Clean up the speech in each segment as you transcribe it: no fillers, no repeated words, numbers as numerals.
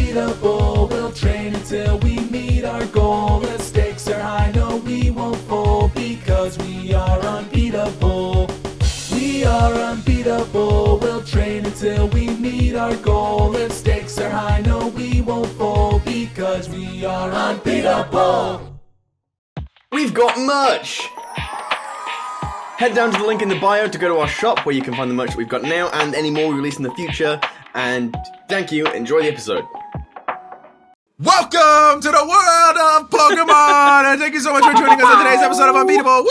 unbeatable. We'll train until we meet our goal. The stakes are high, no we won't fold, because we are unbeatable. We are unbeatable. We'll train until we meet our goal. If stakes are high, no we won't fold, because we are unbeatable. We've got merch! Head down to the link in the bio to go to our shop where you can find the merch that we've got now and any more we release in the future. And thank you, enjoy the episode. Welcome to the world of Pokemon! And thank you so much for joining us on today's episode of Unbeatable. Woo!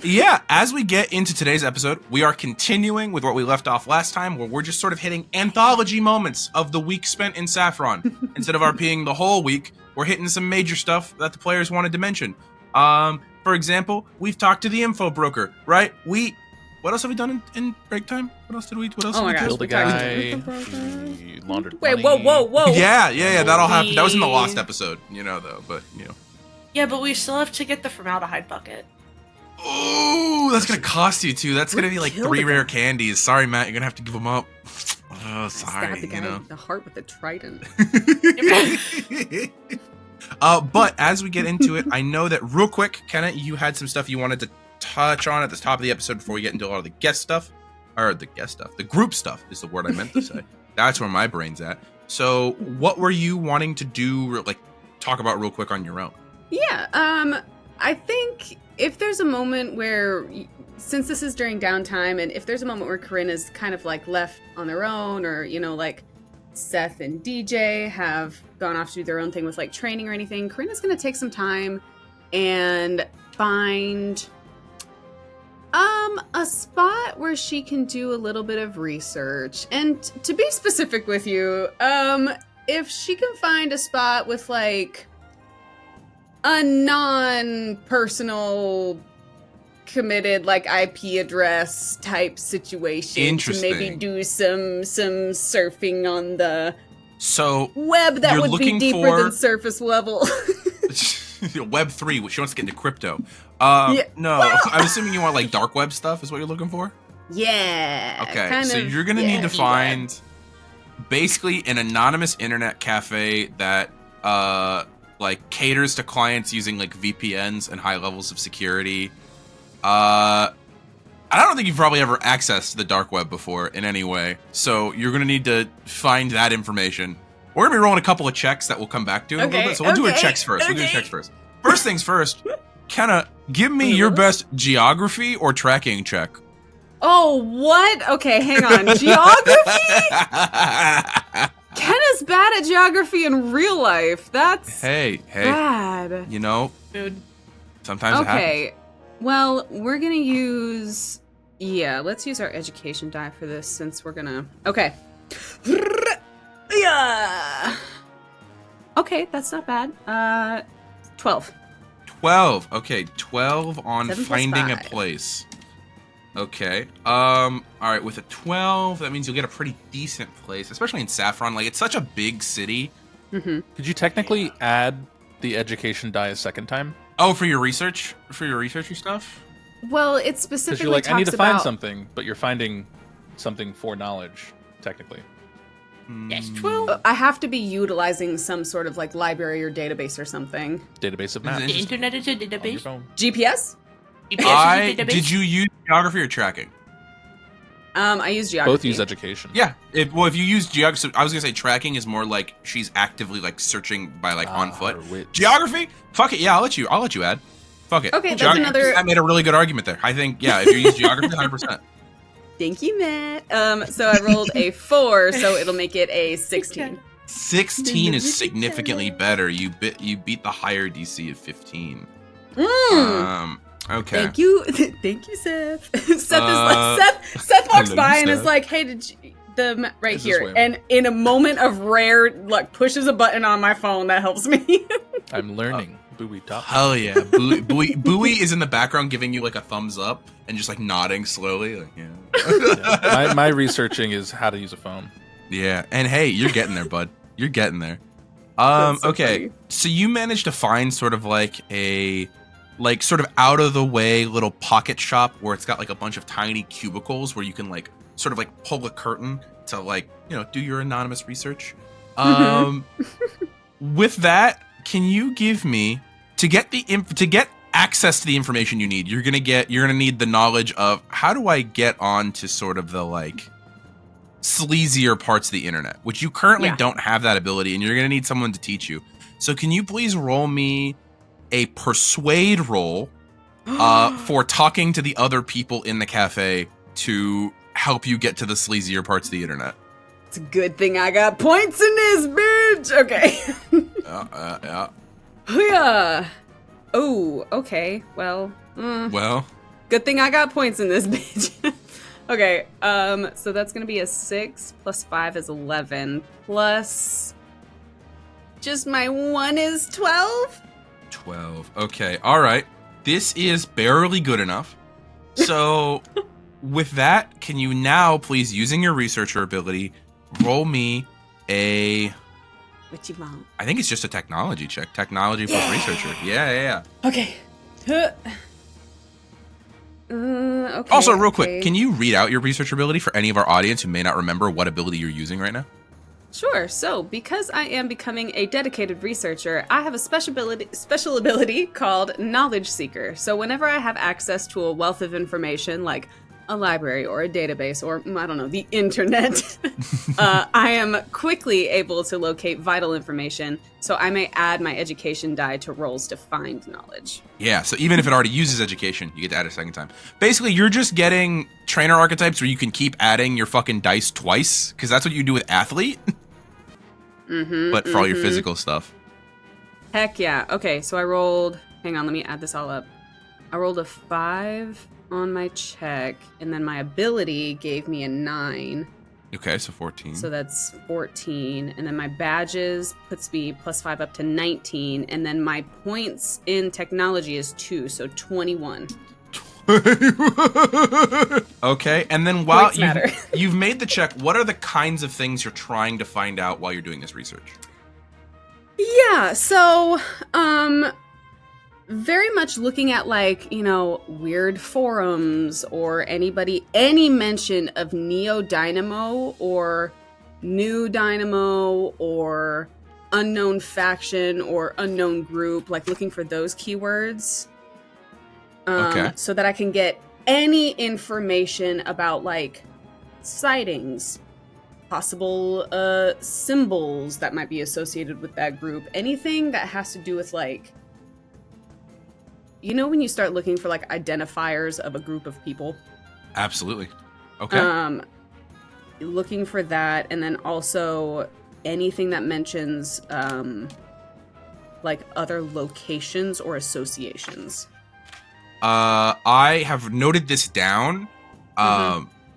Yeah, as we get into today's episode, we are continuing with what we left off last time, where we're just sort of hitting anthology moments of the week spent in Saffron. Instead of RPing the whole week, we're hitting some major stuff that the players wanted to mention. For example, we've talked to the info broker, right? What else have we done in break time? What else did we do? Killed a guy. Laundered money. Whoa. Yeah, that all happened. That was in the lost episode, but. Yeah, but we still have to get the formaldehyde bucket. Ooh, that's gonna cost you too. That's gonna be like 3 rare candies. Sorry, Matt, you're gonna have to give them up. Oh, sorry. Stab the guy in the heart with a trident. But as we get into it, I know that real quick, Kenna, you had some stuff you wanted to touch on at the top of the episode before we get into a lot of the the group stuff is the word I meant to say. That's where my brain's at. So what were you wanting to do, talk about real quick on your own? Yeah, I think if there's a moment where, since this is during downtime, and if there's a moment where Coryne is kind of left on their own, or, Seth and DJ have gone off to do their own thing with training or anything, Coryne is going to take some time and find a spot where she can do a little bit of research. And to be specific with you, if she can find a spot with a non-personal committed IP address type situation to maybe do some surfing on the web that would be deeper than surface level. Web 3, she wants to get into crypto. No, I'm assuming you want dark web stuff is what you're looking for? Yeah. Okay, so you're gonna need to find basically an anonymous internet cafe that caters to clients using VPNs and high levels of security. I don't think you've probably ever accessed the dark web before in any way, so you're gonna need to find that information. We're gonna be rolling a couple of checks that we'll come back to in a little bit, so we'll do our checks first. First things first, Kenna, give me your best geography or tracking check. Oh, what? Okay, hang on. Geography? Kenna's bad at geography in real life. That's bad. Dude. Sometimes it happens. Okay, well, we're gonna use... Yeah, let's use our education die for this, since we're gonna... Okay. Yeah. Okay, that's not bad. 12. 12. Okay, 12 on 7 + finding a 5. place. Okay. All right, with a 12, that means you'll get a pretty decent place, especially in Saffron. It's such a big city. Mm-hmm. Could you technically add the education die a second time? Oh, for your research? For your researchy stuff? Well, it specifically Because you're I need to find about... something, but you're finding something for knowledge, technically. Yes, 12. I have to be utilizing some sort of library or database or something. Database of maps. The internet is a On your database. phone. GPS? Did you use geography or tracking? I use geography. Both use education. Yeah. If you use geography, I was gonna say tracking is more she's actively searching by on foot. Geography? Fuck it. Yeah, I'll let you add. Fuck it. Okay, that's another. I made a really good argument there. I think if you use geography, 100%. Thank you, Matt. So I rolled a 4, so it'll make it a 16. 16 is significantly better. You beat the higher DC of 15. Okay. Thank you, Seth. Seth walks by and is like, "Hey, did you, right here?" And in a moment of rare luck, pushes a button on my phone that helps me. I'm learning. Buoy top. Hell yeah. Buoy is in the background giving you a thumbs up and just nodding slowly. Yeah. My researching is how to use a phone. Yeah, and hey, you're getting there, bud. You're getting there. Okay, funny. So you managed to find sort of a sort of out of the way little pocket shop where it's got a bunch of tiny cubicles where you can sort of like pull a curtain to like, do your anonymous research. With that, can you give me to get access to the information you need? You're gonna need the knowledge of how do I get on to sort of the like sleazier parts of the internet, which you currently don't have that ability, and you're gonna need someone to teach you. So can you please roll me a persuade roll for talking to the other people in the cafe to help you get to the sleazier parts of the internet? It's a good thing I got points in this, bitch! Okay. Yeah. Yeah. Oh, okay. Well. Good thing I got points in this, bitch. Okay, so that's gonna be a 6 plus 5 is 11 plus just my 1 is 12? 12. Okay, alright. This is barely good enough. So, with that, can you now, please, using your researcher ability, roll me a... What you want? I think it's just a technology check. Technology plus researcher. Yeah. Okay. Okay. Also, real quick, can you read out your research ability for any of our audience who may not remember what ability you're using right now? Sure. So, because I am becoming a dedicated researcher, I have a special ability called Knowledge Seeker. So, whenever I have access to a wealth of information, like a library or a database or, I don't know, the internet, I am quickly able to locate vital information. So, I may add my education die to rolls to find knowledge. Yeah, so even if it already uses education, you get to add it a second time. Basically, you're just getting trainer archetypes where you can keep adding your fucking dice twice, because that's what you do with athlete. But for all your physical stuff. Heck yeah. Okay, so I rolled... Hang on, let me add this all up. I rolled a 5 on my check, and then my ability gave me a 9. Okay, so 14. So that's 14. And then my badges puts me plus 5 up to 19. And then my points in technology is 2, so 21. Okay, and then while matter. you've made the check, what are the kinds of things you're trying to find out while you're doing this research? Yeah, so, very much looking at, like, weird forums or any mention of Neo Dynamo or New Dynamo or unknown faction or unknown group, like looking for those keywords. Okay. So that I can get any information about, like, sightings, possible symbols that might be associated with that group, anything that has to do with, like, when you start looking for, like, identifiers of a group of people? Absolutely. Okay. Looking for that, and then also anything that mentions, like, other locations or associations. I have noted this down.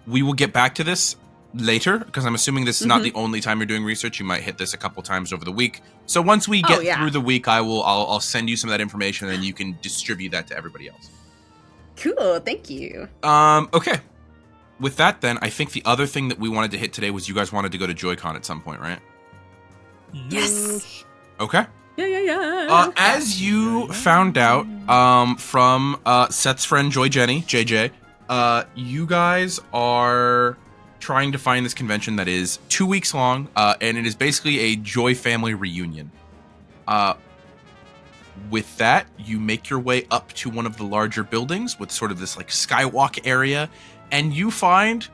We will get back to this later, because I'm assuming this is not the only time you're doing research. You might hit this a couple times over the week. So once we get through the week, I'll send you some of that information, and you can distribute that to everybody else. Cool, thank you. Okay. With that, then, I think the other thing that we wanted to hit today was you guys wanted to go to JoyCon at some point, right? Yes. Okay. Yeah. As you found out from Seth's friend Jenny, JJ, you guys are trying to find this convention that is 2 weeks long, and it is basically a Joy family reunion. With that, you make your way up to one of the larger buildings with sort of this like skywalk area, and you find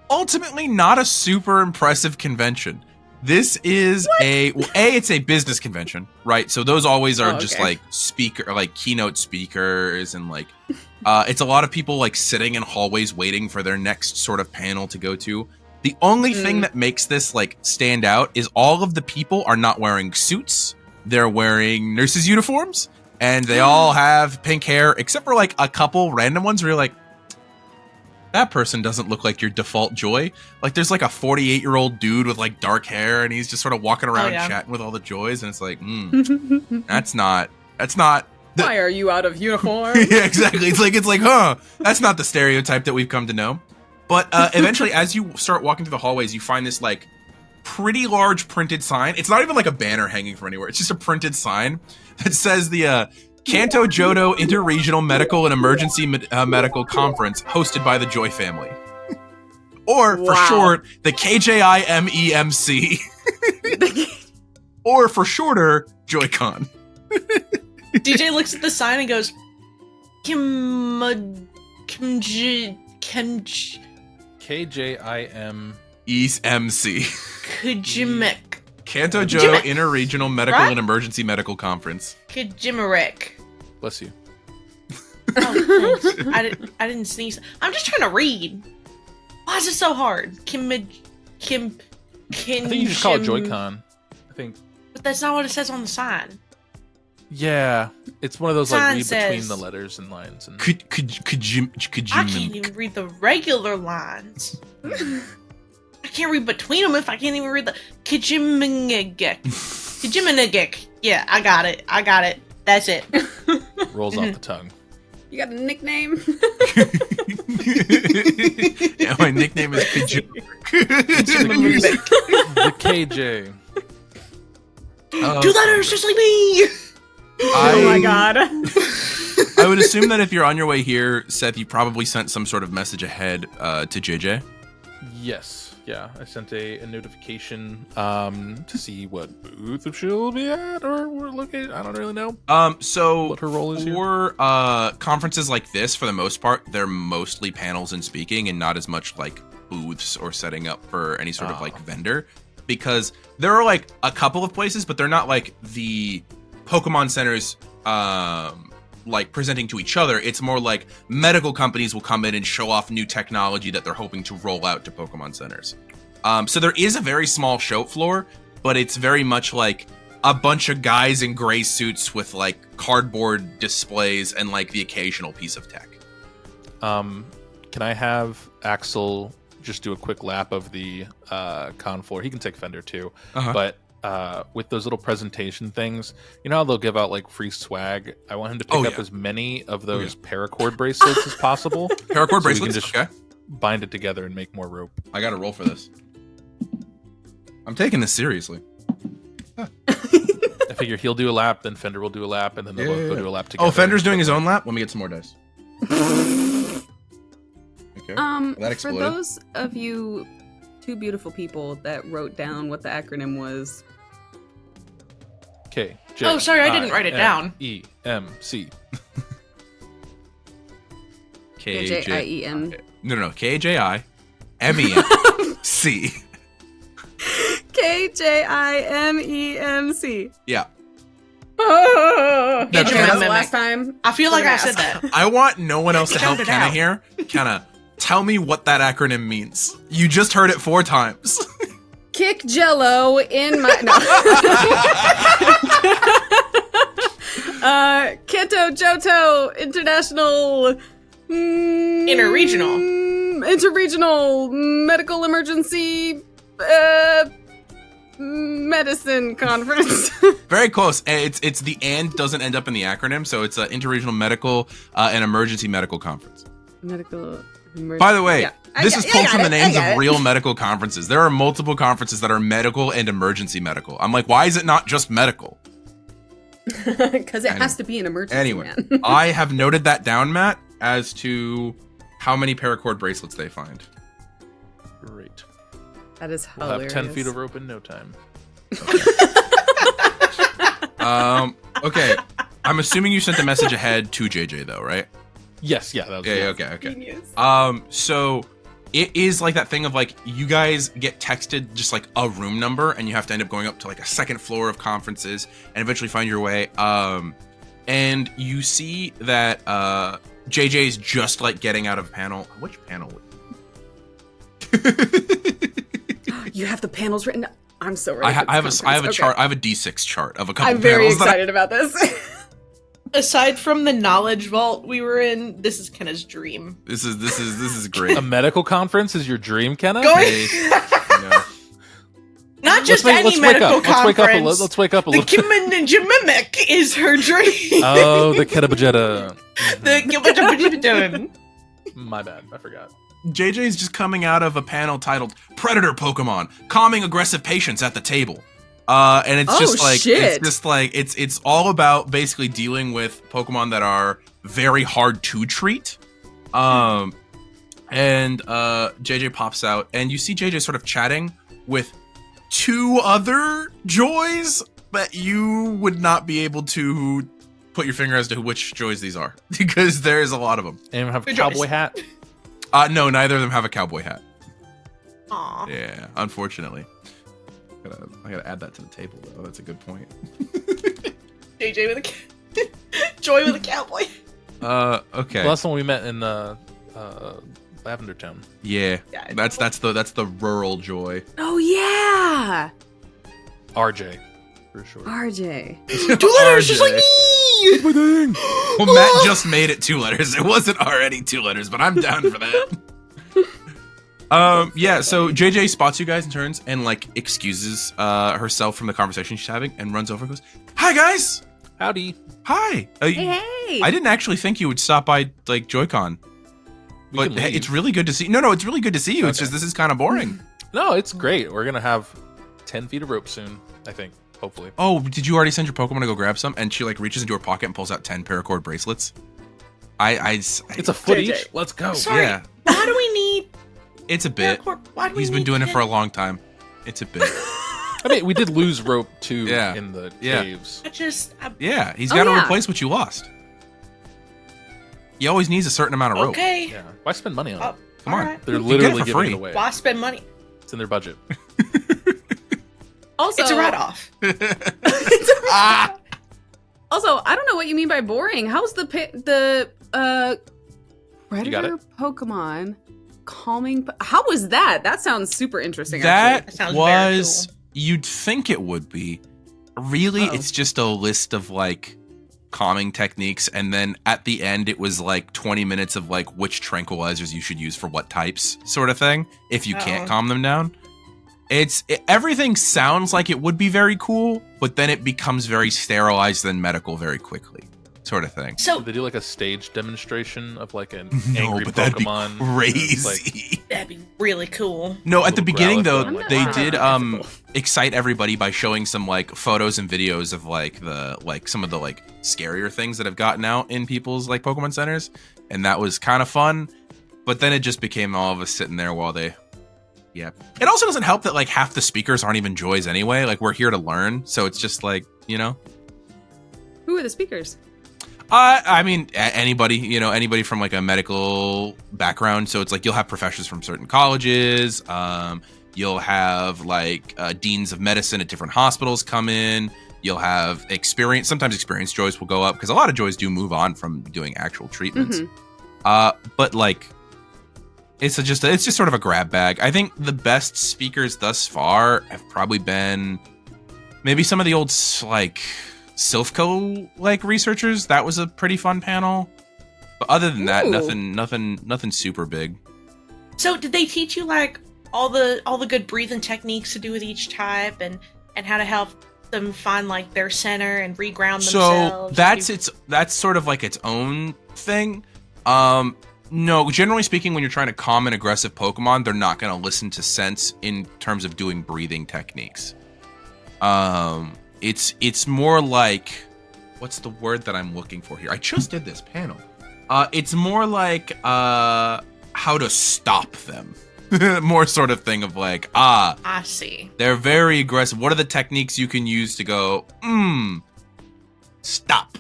ultimately not a super impressive convention. This is it's a business convention, right? So those always are just like keynote speakers, and like it's a lot of people like sitting in hallways waiting for their next sort of panel to go to. The only thing that makes this like stand out is all of the people are not wearing suits. They're wearing nurses' uniforms, and they all have pink hair, except for like a couple random ones where you're like, that person doesn't look like your default Joy. Like, there's like a 48-year-old dude with like dark hair, and he's just sort of walking around chatting with all the Joys, and it's like, that's not. Why are you out of uniform? Yeah, exactly. It's like, that's not the stereotype that we've come to know. But eventually, as you start walking through the hallways, you find this like pretty large printed sign. It's not even like a banner hanging from anywhere. It's just a printed sign that says the Kanto Johto Interregional Medical and Emergency Medical Conference hosted by the Joy family. Or for Wow. short, the K.J.I.M.E.M.C. Or for shorter, JoyCon. DJ looks at the sign and goes, K.J.I.M. East MC. K.J.I.M.E.M.C. Kanto Joe K.J.I.M.E.M.C. Interregional Medical Right? and Emergency Medical Conference. K.J.I.M.E.M.C. Bless you. Oh, thanks. I didn't sneeze. I'm just trying to read. Why is it so hard? I think you just call it JoyCon. I think. But that's not what it says on the sign. Yeah, it's one of those Sign like read between says- the letters and lines. And Could you I can't even read the regular lines. I can't read between them if I can't even read the K.J.I.M.E.M.C. Yeah, I got it. That's it. rolls off the tongue. You got a nickname? Yeah, my nickname is Kajim. The KJ. 2 letters, just like me. Oh my god. I would assume that if you're on your way here, Seth, you probably sent some sort of message ahead to JJ. Yes. Yeah, I sent a notification to see what booth she'll be at or we're located. I don't really know. So What her role is here? for conferences like this, for the most part, they're mostly panels and speaking, and not as much like booths or setting up for any sort of like vendor. Because there are like a couple of places, but they're not like the Pokemon centers like presenting to each other. It's more like medical companies will come in and show off new technology that they're hoping to roll out to Pokemon centers. So there is a very small show floor, but it's very much like a bunch of guys in gray suits with like cardboard displays and like the occasional piece of tech. Can I have Axel just do a quick lap of the con floor? He can take Fender too, but with those little presentation things, you know how they'll give out like free swag? I want him to pick up as many of those paracord bracelets as possible. Paracord so we can bracelets? just Okay. bind it together and make more rope. I gotta roll for this. I'm taking this seriously. I figure he'll do a lap, then Fender will do a lap, and then they'll both go do a lap together. Oh, Fender's doing his own lap? Let me get some more dice. Okay. That For exploded. those of you two beautiful people that wrote down what the acronym was, K. Oh, sorry, I didn't write it down. E.M.C. K.J.I.M. No. K.J.I.M.E.M.C. K.J.I.M.E.M.C. Yeah. Oh, Now, that Kenna- was the last time. I feel like We're I gonna said ask. that. I want no one else to help Count it Kenna out. here. Kenna, tell me what that acronym means. You just heard it 4 times. Kick Jello in my Kanto Johto International Interregional Medical Emergency Medicine Conference. Very close. And it's the and doesn't end up in the acronym, so it's an interregional medical and emergency medical conference. Medical emergency. By the way, Yeah. this is pulled got from the it, names I got of it. real medical conferences. There are multiple conferences that are medical and emergency medical. I'm like, why is it not just medical? Because it has to be an emergency. Anyway, man. I have noted that down, Matt, as to how many paracord bracelets they find. Great. That is We'll hilarious. have 10 feet of rope in no time. Okay. I'm assuming you sent the message ahead to JJ though, right? Yes, yeah, that was Yeah, okay. So it is like that thing of like you guys get texted just like a room number and you have to end up going up to like a second floor of conferences and eventually find your way. And you see that JJ's just like getting out of panel. Which panel? You have the panels written. I'm so ready. I have a Okay. chart. I have a D6 chart of a couple I'm very panels. excited about this. Aside from the knowledge vault we were in, this is Kenna's dream. This is great. A medical conference is your dream, Kenna? Going- You know. Not just let's any wake medical up. conference. Let's wake up a The little bit. K.J.I.M.E.M.C. is her dream. Oh, the Kedabajetta. The My bad. I forgot. JJ's just coming out of a panel titled Predator Pokemon, calming aggressive patients at the table. And it's Oh, just like shit. it's just like it's all about basically dealing with Pokemon that are very hard to treat. And And JJ pops out, and you see JJ sort of chatting with 2 other Joys, but you would not be able to put your finger as to which Joys these are, because there's a lot of them. Anyone have a Good cowboy choice. hat? No, neither of them have a cowboy hat. Aw. Yeah, unfortunately. I gotta add that to the table, though. That's a good point. JJ with a Joy with a cowboy. Okay. Well, that's the one we met in Lavender Town. Yeah, Yeah, that's the rural Joy. Oh yeah, RJ, for sure. RJ. 2 letters, just like me. Well, Matt just made it 2 letters. It wasn't already 2 letters, but I'm down for that. Yeah, so JJ spots you guys and turns and like excuses herself from the conversation she's having and runs over and goes, "Hi guys, Howdy. hi. Hey. I didn't actually think you would stop by like JoyCon, but can hey, leave. it's really good to see. No, it's really good to see you. It's Okay. just this is kind of boring. No, it's great. We're gonna have 10 feet of rope soon, I think. Hopefully. Oh, did you already send your Pokemon to go grab some? And she like reaches into her pocket and pulls out 10 paracord bracelets. It's a foot JJ. each. Let's go. Sorry. Yeah, Why do we need it's a bit. paracord? Why do we He's been need doing it 10? for a long time. It's a bit. I mean, we did lose rope too Yeah. in the Yeah. caves. Yeah, he's Oh, got to yeah. replace what you lost. He always needs a certain amount of rope. Okay. Yeah. Why spend money on Oh, it? Come on. alright. They're You get it literally for giving free. it away. Why spend money? It's in their budget. Also, It's a write-off. Ah! Also, I don't know what you mean by boring. How's the got Predator it? Pokemon calming? How was that? That sounds super interesting. That That sounds very was, cool. you'd think it would be. Really, Uh-oh. it's just a list of like calming techniques, and then at the end it was like 20 minutes of like which tranquilizers you should use for what types, sort of thing, if you can't Uh-oh. calm them down. Everything sounds like it would be very cool, but then it becomes very sterilized and medical very quickly, sort of thing. So Did they do like a stage demonstration of like an No, angry but that'd be Pokemon? crazy. It's like, that'd be really cool. No, at the Little beginning though, Growlithe, they like, did difficult. excite everybody by showing some like photos and videos of like some of the like scarier things that have gotten out in people's like Pokemon centers, and that was kind of fun. But then it just became all of us sitting there while they. Yeah. It also doesn't help that like half the speakers aren't even Joys anyway. Like we're here to learn, so it's just like, you know. Who are the speakers? I mean, anybody from like a medical background. So it's like you'll have professors from certain colleges. You'll have like deans of medicine at different hospitals come in. You'll have sometimes experienced Joys will go up because a lot of Joys do move on from doing actual treatments. But like, it's just sort of a grab bag. I think the best speakers thus far have probably been maybe some of the old like Silphco like researchers. That was a pretty fun panel. But other than that, Ooh. nothing super big. So did they teach you like all the good breathing techniques to do with each type and how to help them find like their center and reground So themselves? that's sort of like its own thing. No, generally speaking, when you're trying to calm an aggressive Pokemon, they're not going to listen to sense in terms of doing breathing techniques. It's more like, what's the word that I'm looking for here? I just did this panel. It's more like how to stop them. More sort of thing of like, I see. they're very aggressive. What are the techniques you can use to go, stop?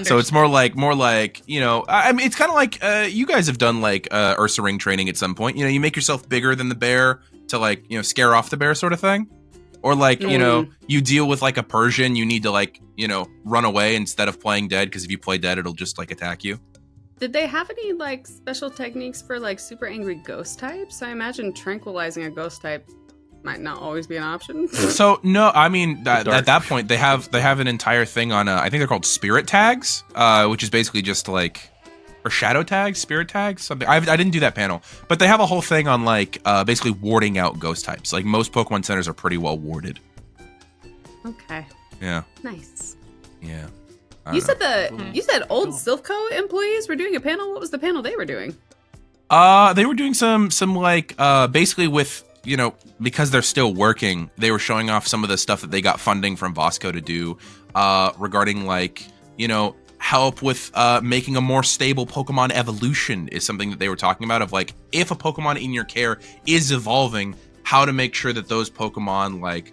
So it's more like, you know, I mean, it's kind of like you guys have done like Ursa Ring training at some point. You know, you make yourself bigger than the bear to like, you know, scare off the bear sort of thing. Or like, you know, you deal with like a Persian, you need to like, you know, run away instead of playing dead, because if you play dead, it'll just like attack you. Did they have any like special techniques for like super angry ghost types? I imagine tranquilizing a ghost type might not always be an option. So no, I mean at Dark. that point they have an entire thing on I think they're called spirit tags, which is basically just like, or shadow tags, spirit tags, something. I didn't do that panel, but they have a whole thing on like basically warding out ghost types. Like most Pokemon centers are pretty well warded. Okay, Yeah, nice. yeah. You said old Silphco employees were doing a panel. What was the panel they were doing? They were doing some like basically with, you know, because they're still working, they were showing off some of the stuff that they got funding from Bosco to do regarding like, you know, help with making a more stable Pokemon evolution is something that they were talking about, of like, if a Pokemon in your care is evolving, how to make sure that those Pokemon like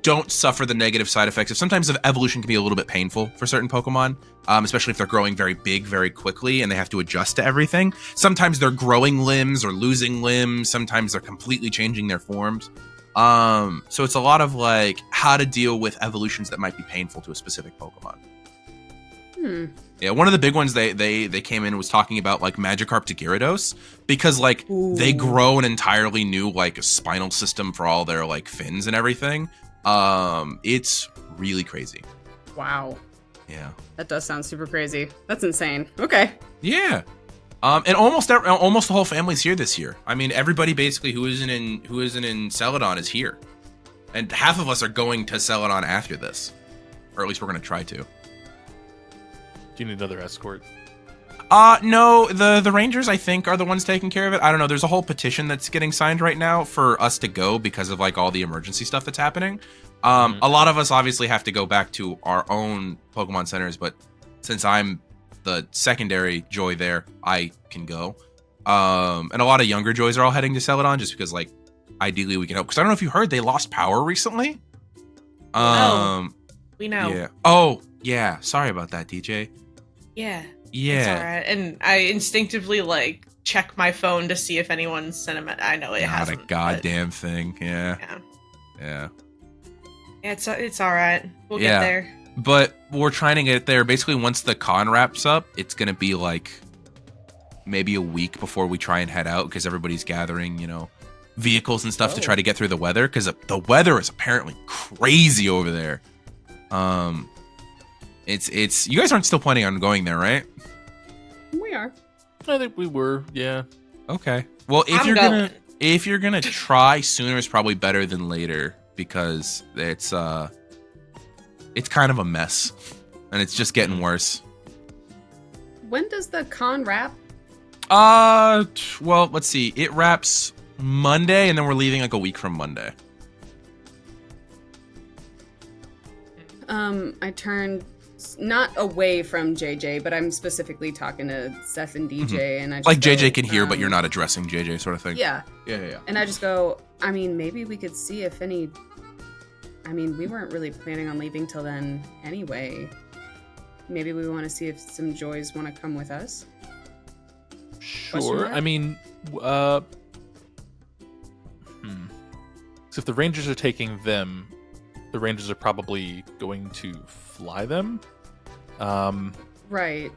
don't suffer the negative side effects. Sometimes the evolution can be a little bit painful for certain Pokemon, especially if they're growing very big very quickly and they have to adjust to everything. Sometimes they're growing limbs or losing limbs. Sometimes they're completely changing their forms. So it's a lot of like how to deal with evolutions that might be painful to a specific Pokemon. Yeah, one of the big ones they came in and was talking about like Magikarp to Gyarados, because like they grow an entirely new like spinal system for all their like fins and everything. It's really crazy. Wow. Yeah. That does sound super crazy. That's insane. Okay. Yeah. And almost the whole family's here this year. I mean, everybody basically who isn't in Celadon is here, and half of us are going to Celadon after this, or at least we're going to try to. Do you need another escort? No, the Rangers, I think, are the ones taking care of it. I don't know. There's a whole petition that's getting signed right now for us to go because of like all the emergency stuff that's happening. A lot of us obviously have to go back to our own Pokemon centers, but since I'm the secondary Joy there, I can go. And a lot of younger Joys are all heading to Celadon just because like ideally we can help. Because I don't know if you heard, they lost power recently. We know. Yeah. Oh, yeah. Sorry about that, DJ. Yeah. Yeah. It's all right. And I instinctively like check my phone to see if anyone sent him. I know it hasn't. Not a goddamn thing. Yeah. Yeah. It's all right. We'll get there. But we're trying to get there. Basically, once the con wraps up, it's gonna be like maybe a week before we try and head out because everybody's gathering, vehicles and stuff to try to get through the weather, because the weather is apparently crazy over there. It's you guys aren't still planning on going there, right? We are. I think we were, yeah. Okay. Well, if you're gonna try, sooner is probably better than later, because it's kind of a mess and it's just getting worse. When does the con wrap? Well, let's see. It wraps Monday, and then we're leaving like a week from Monday. I turned not away from JJ, but I'm specifically talking to Seth and DJ, and I just like go, JJ can hear, but you're not addressing JJ, sort of thing. Yeah. Yeah. And I just go, I mean, maybe we could see if any. I mean, we weren't really planning on leaving till then anyway. Maybe we want to see if some Joys want to come with us. Sure. I mean, so if the Rangers are taking them, the Rangers are probably going to fly them. Right.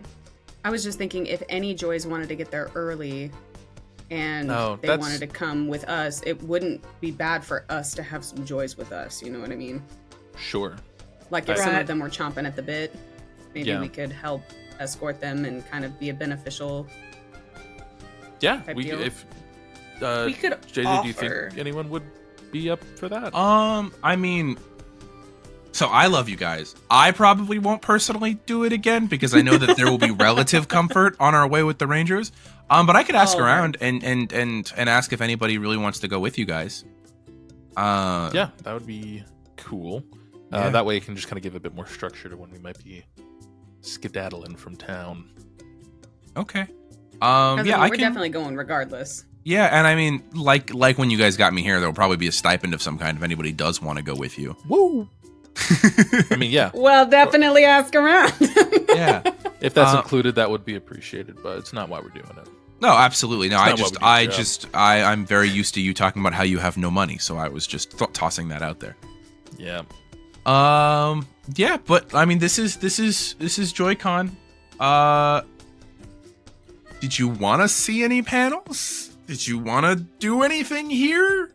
I was just thinking if any Joys wanted to get there early and they wanted to come with us, it wouldn't be bad for us to have some Joys with us. You know what I mean? Sure. Like if some of them were chomping at the bit, maybe we could help escort them and kind of be a beneficial. Yeah, we could. JJ, offer. do you think anyone would be up for that? I mean, so I love you guys. I probably won't personally do it again because I know that there will be relative comfort on our way with the Rangers. But I could ask around and ask if anybody really wants to go with you guys. Yeah, that would be cool. That way it can just kind of give a bit more structure to when we might be skedaddling from town. Okay. We're definitely going regardless. Yeah, and I mean, like when you guys got me here, there'll probably be a stipend of some kind if anybody does want to go with you. Woo! I mean, yeah. Well, definitely ask around. Yeah. If that's included, that would be appreciated, but it's not why we're doing it. No, absolutely. No, I'm very used to you talking about how you have no money, so I was just tossing that out there. Yeah. Yeah, but I mean, this is JoyCon. Did you want to see any panels? Did you want to do anything here?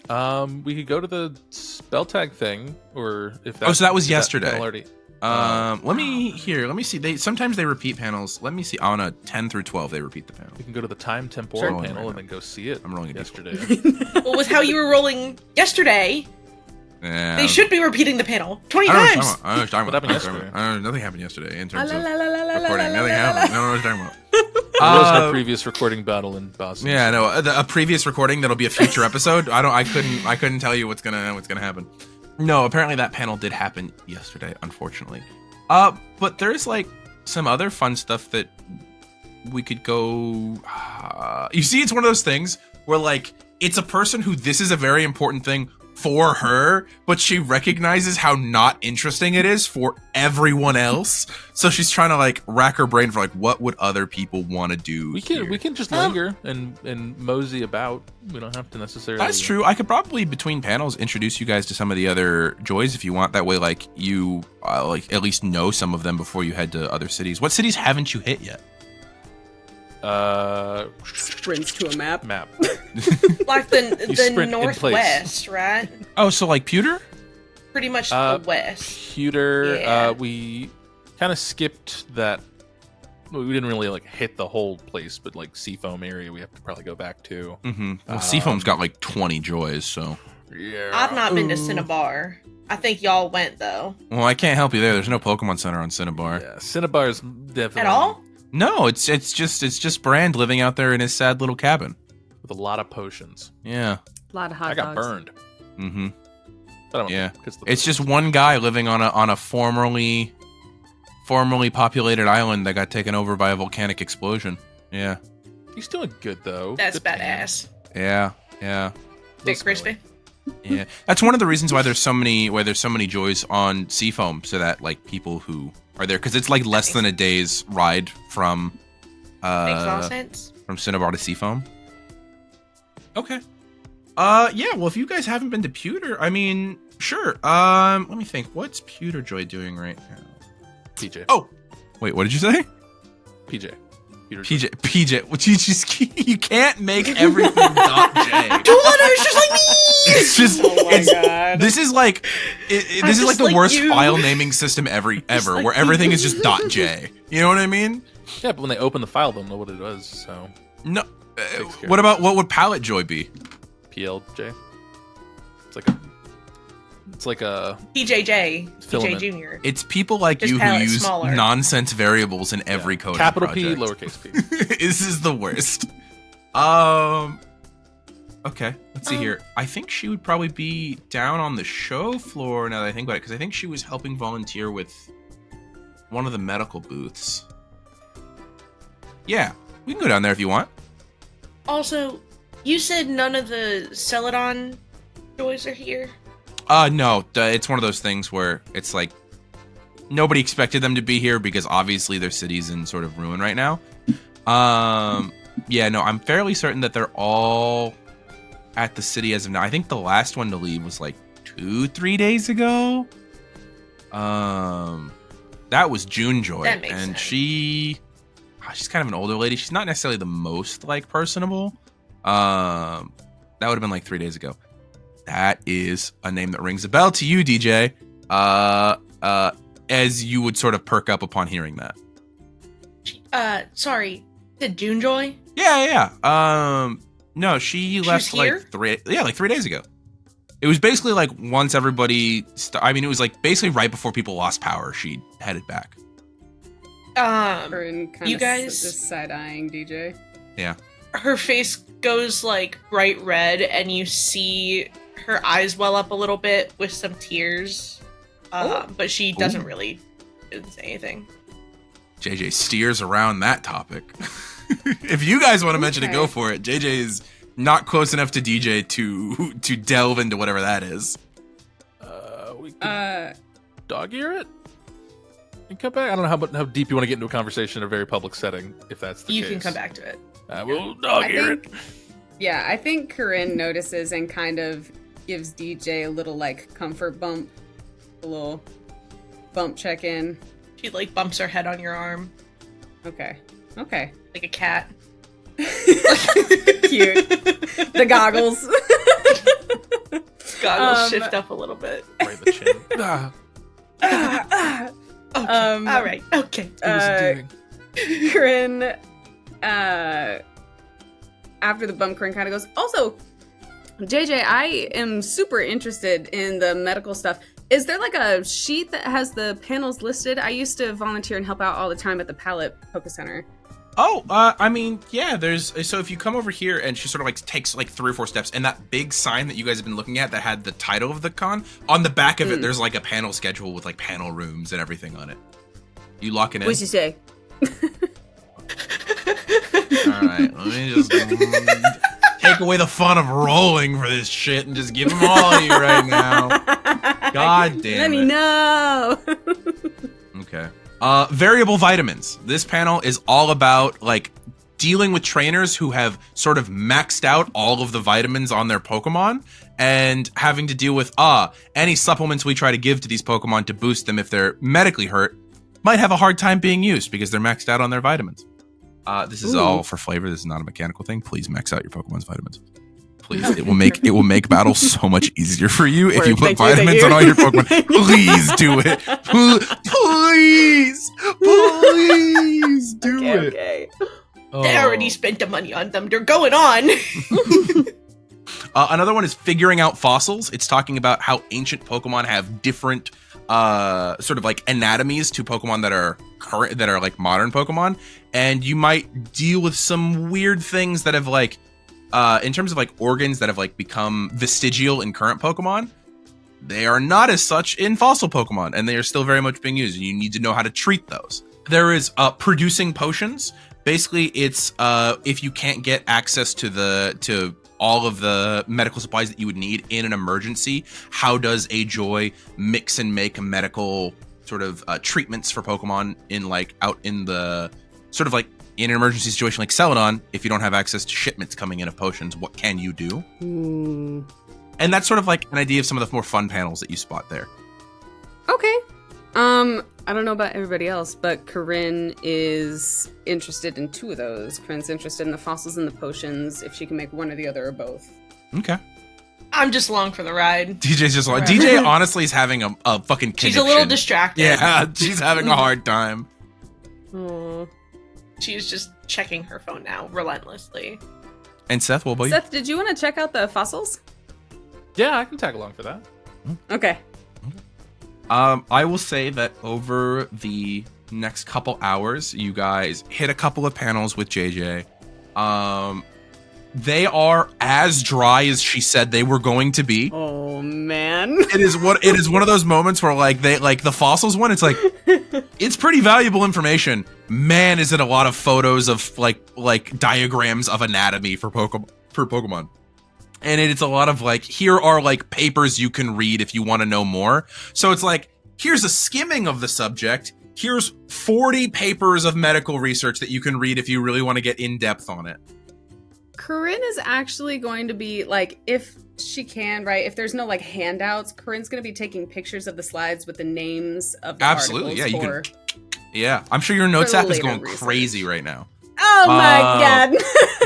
We could go to the spell tag thing, or if that. So that was yesterday. Already. Let me see. Sometimes they repeat panels. Let me see. On a 10 through 12, they repeat the panel. We can go to the time temporal panel and then go see it. I'm rolling yesterday. What was how you were rolling yesterday? Yeah, they should be repeating the panel 20 times. I don't know what happened yesterday. Nothing happened yesterday in terms of recording. Nothing happened. I don't know what you're talking about. There was no previous recording battle in Boston. Yeah, no, a previous recording that'll be a future episode. I couldn't tell you what's gonna happen. No, apparently that panel did happen yesterday, unfortunately. But there's like some other fun stuff that we could go. You see, it's one of those things where like it's a person who this is a very important thing for her, but she recognizes how not interesting it is for everyone else. So she's trying to like rack her brain for like what would other people want to do. We can just linger and mosey about. We don't have to necessarily. That's true. I could probably between panels introduce you guys to some of the other joys if you want. That way, like you like at least know some of them before you head to other cities. What cities haven't you hit yet? Sprints to a map. Like the northwest, right? Oh, so like Pewter? Pretty much the west. Pewter. Yeah. We kind of skipped that. Well, we didn't really like hit the whole place, but like Seafoam area, we have to probably go back to. Mm-hmm. Well, Seafoam's got like 20 joys, so. Yeah. I've not been to Cinnabar. I think y'all went though. Well, I can't help you there. There's no Pokemon Center on Cinnabar. Yeah, Cinnabar is definitely At all? No, it's just Brand living out there in his sad little cabin with a lot of potions. Yeah. A lot of hot I got dogs. burned. Mm-hmm. But I don't Yeah. know, It's just one guy living on a formerly populated island that got taken over by a volcanic explosion. Yeah. He's doing good though. That's Good man. badass. Yeah. Big crispy. Yeah. That's one of the reasons why there's so many joys on Seafoam, so that like people who are there, because it's like less than a day's ride from Makes a lot of sense. from Cinnabar to Seafoam. Okay. Yeah, well if you guys haven't been to Pewter, I mean, sure. Let me think. What's Pewter Joy doing right now? PJ. Oh! Wait, what did you say? PJ. PJ. Well, you can't make everything .j. Two letters just like me! It's just God. this is like this is like just the like worst you. file naming system ever, like where everything is just .j. You know what I mean? Yeah, but when they open the file, they'll know what it was. So No. Takes care What of about what would Palette Joy be? PLJ. It's like a PJJ. Filament. PJ Jr. It's people like Just you who palette use smaller. nonsense variables in every code. capital project. P, lowercase p. This is the worst. Okay, let's see here. I think she would probably be down on the show floor now that I think about it, because I think she was helping volunteer with one of the medical booths. Yeah, we can go down there if you want. Also, you said none of the Celadon joys are here. No, it's one of those things where it's like nobody expected them to be here because obviously their city's in sort of ruin right now. Yeah, no, I'm fairly certain that they're all at the city as of now. I think the last one to leave was like 2-3 days ago. That was June Joy, That makes and sense. she's kind of an older lady. She's not necessarily the most like personable. That would have been like 3 days ago. That is a name that rings a bell to you, DJ. As you would sort of perk up upon hearing that. Sorry. The June Joy? Yeah. No, she left here? like 3 days ago. It was basically like once everybody. It was like basically right before people lost power. She headed back. Coryne kind You of guys- just side-eyeing DJ. Yeah. Her face goes like bright red, and you see her eyes well up a little bit with some tears. But she doesn't really say anything. JJ steers around that topic. If you guys want to mention it, Okay. go for it. JJ is not close enough to DJ to delve into whatever that is. We could dog ear it and come back. I don't know how deep you want to get into a conversation in a very public setting. If that's the You case, can come back to it. We'll dog ear it. I think Coryne notices and kind of gives DJ a little like comfort bump, a little bump check in. She like bumps her head on your arm Okay. like a cat. Cute. The goggles. Goggles shift up a little bit. Right in the chin. Okay. All right. Okay. Coryne, after the bump, Coryne kind of goes, also, JJ, I am super interested in the medical stuff. Is there like a sheet that has the panels listed? I used to volunteer and help out all the time at the Palette Poke Center. Oh, yeah, so if you come over here and she sort of like takes like 3 or 4 steps, and that big sign that you guys have been looking at that had the title of the con, on the back of it, there's like a panel schedule with like panel rooms and everything on it. You locking in? What'd you say? All right, let me just take away the fun of rolling for this shit and just give them all to you right now. God damn Let me it. know. Okay. Variable vitamins. This panel is all about like dealing with trainers who have sort of maxed out all of the vitamins on their Pokemon and having to deal with any supplements we try to give to these Pokemon to boost them if they're medically hurt might have a hard time being used because they're maxed out on their vitamins. This is all for flavor. This is not a mechanical thing. Please max out your Pokemon's vitamins. Please, it will make battle so much easier for you if you put vitamins on all your Pokemon. Please do it. Please do it. Okay. They already spent the money on them. They're going on. Another one is figuring out fossils. It's talking about how ancient Pokemon have different sort of like anatomies to Pokemon that are current, that are like modern Pokemon, and you might deal with some weird things that have like in terms of like organs that have like become vestigial in current Pokemon. They are not as such in fossil Pokemon, and they are still very much being used, and you need to know how to treat those. There is producing potions. Basically, it's if you can't get access to all of the medical supplies that you would need in an emergency, how does a Joy mix and make medical sort of treatments for Pokemon in like out in the sort of like in an emergency situation like Celadon? If you don't have access to shipments coming in of potions, what can you do? And that's sort of like an idea of some of the more fun panels that you spot there. Okay. I don't know about everybody else, but Coryne is interested in two of those. Corinne's interested in the fossils and the potions, if she can make one or the other or both. Okay. I'm just along for the ride. DJ's just like, DJ honestly is having a fucking connection. She's a little distracted. Yeah, she's having a hard time. Aww. She's just checking her phone now, relentlessly. And Seth, what about you? Seth, did you want to check out the fossils? Yeah, I can tag along for that. Okay. I will say that over the next couple hours, you guys hit a couple of panels with JJ. They are as dry as she said they were going to be. Oh man. It is one of those moments where like they like the fossils one, it's like it's pretty valuable information. Man, is it a lot of photos of like diagrams of anatomy for Pokemon. And it's a lot of like, here are like papers you can read if you want to know more. So it's like, here's a skimming of the subject. Here's 40 papers of medical research that you can read if you really want to get in depth on it. Coryne is actually going to be like, if she can, right? If there's no like handouts, Corinne's going to be taking pictures of the slides with the names of the Absolutely, articles. Yeah, you can. Yeah, I'm sure your notes app is going research. crazy right now. Oh my god.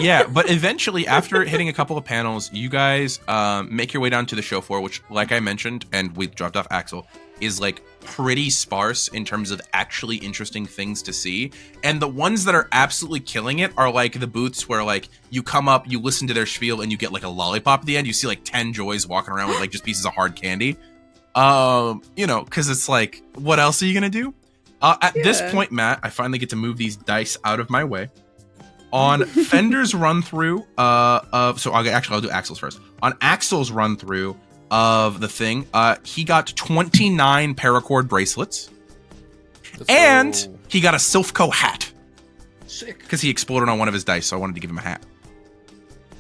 Yeah, but eventually, after hitting a couple of panels, you guys make your way down to the show floor, which, like I mentioned, and we dropped off Axel, is like pretty sparse in terms of actually interesting things to see. And the ones that are absolutely killing it are like the booths where like you come up, you listen to their spiel, and you get like a lollipop at the end. You see like 10 Joys walking around with like just pieces of hard candy. You know, because it's like, what else are you gonna do? At this point, Matt, I finally get to move these dice out of my way. On Fender's run through I'll do Axel's first. On Axel's run through of the thing, he got 29 paracord bracelets, and he got a Silphco hat. Sick. Because he exploded on one of his dice, so I wanted to give him a hat.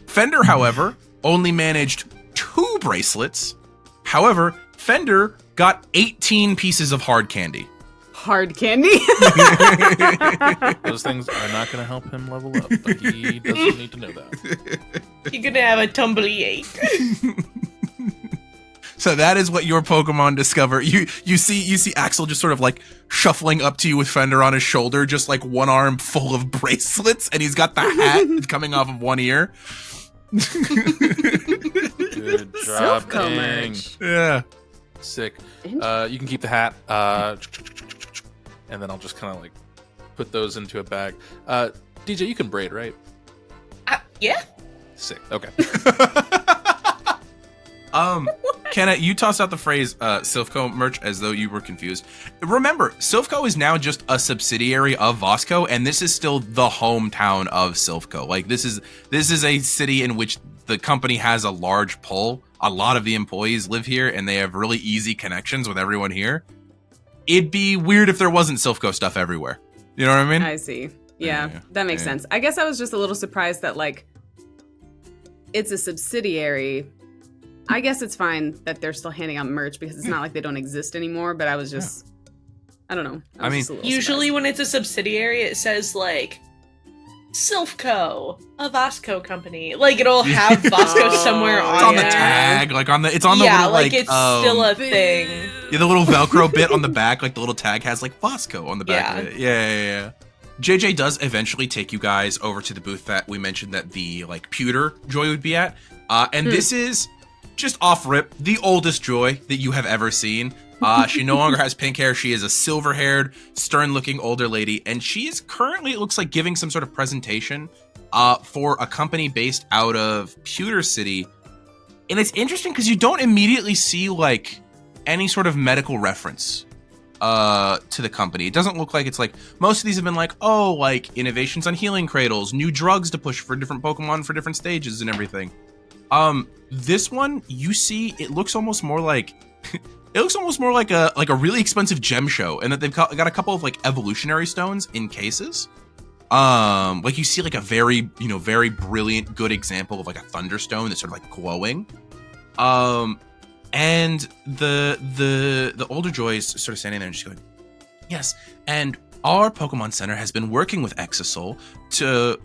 Fender, however, only managed 2 bracelets. However, Fender got 18 pieces of hard candy. Hard candy? Those things are not going to help him level up, but he doesn't need to know that. You're gonna have a tumbly ache. So that is what your Pokemon discover. You see Axel just sort of like shuffling up to you with Fender on his shoulder, just like one arm full of bracelets, and he's got the hat coming off of one ear. Good job, Silphco dang. merch. Yeah. Sick. You can keep the hat, and then I'll just kind of like put those into a bag. DJ, you can braid, right? Yeah. Sick. Okay. Kenna, you tossed out the phrase Silphco merch as though you were confused. Remember, Silphco is now just a subsidiary of Vosco, and this is still the hometown of Silphco. Like this is a city in which the company has a large pull. A lot of the employees live here, and they have really easy connections with everyone here. it'd be weird if there wasn't Silphco stuff everywhere. You know what I mean? I see. Yeah, Yeah, that makes yeah. sense. I guess I was just a little surprised that, like, it's a subsidiary. I guess it's fine that they're still handing out merch because it's not like they don't exist anymore, but I was just, I don't know. I mean, just a little Usually surprised. when it's a subsidiary, it says like Silphco, a Vasco company. Like it'll have Vasco somewhere on It's on the it. tag, like it's on the yeah, little like it's still a Boo. thing. yeah, the little Velcro bit on the back, like the little tag has like Vasco on the back of Yeah. it. Yeah. JJ does eventually take you guys over to the booth that we mentioned that the like pewter Joy would be at. And this is just off rip, the oldest Joy that you have ever seen. She no longer has pink hair. She is a silver-haired, stern-looking older lady, and she is currently, it looks like, giving some sort of presentation for a company based out of Pewter City. And it's interesting because you don't immediately see like any sort of medical reference to the company. It doesn't look like it's like most of these have been like, oh, like innovations on healing cradles, new drugs to push for different Pokemon for different stages and everything. This one you see, it looks almost more like a really expensive gem show, and that they've got a couple of like evolutionary stones in cases. Like you see like a very brilliant, good example of like a thunderstone that's sort of like glowing. And the older Joy's sort of standing there and just going, yes, and our Pokemon Center has been working with Excosol to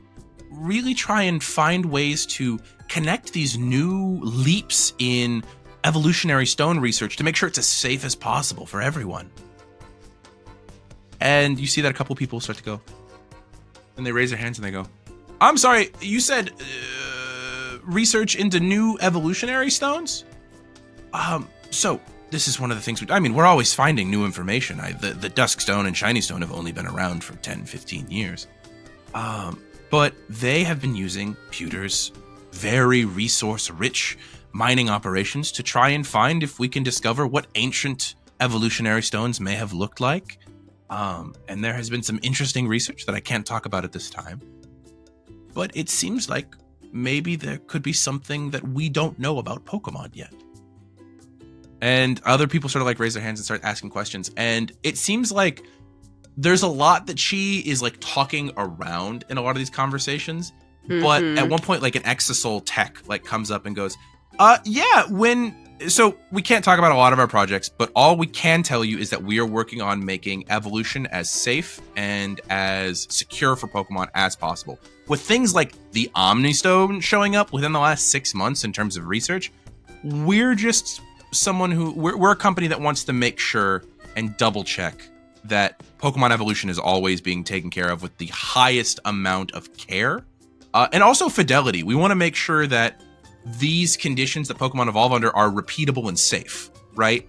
really try and find ways to connect these new leaps in evolutionary stone research to make sure it's as safe as possible for everyone. And you see that a couple people start to go, and they raise their hands and they go, I'm sorry, you said research into new evolutionary stones? So this is one of the things we're always finding new information. The Dusk Stone and Shiny Stone have only been around for 10, 15 years. But they have been using Pewter's very resource-rich mining operations to try and find if we can discover what ancient evolutionary stones may have looked like. And there has been some interesting research that I can't talk about at this time. But it seems like maybe there could be something that we don't know about Pokemon yet. And other people sort of like raise their hands and start asking questions. And it seems like there's a lot that she is like talking around in a lot of these conversations. But at one point, like an Excosol tech like comes up and goes, so we can't talk about a lot of our projects, but all we can tell you is that we are working on making evolution as safe and as secure for Pokemon as possible. With things like the Omni Stone showing up within the last 6 months in terms of research, we're just we're a company that wants to make sure and double check that Pokemon evolution is always being taken care of with the highest amount of care. And also fidelity. We want to make sure that these conditions that Pokemon evolve under are repeatable and safe, right?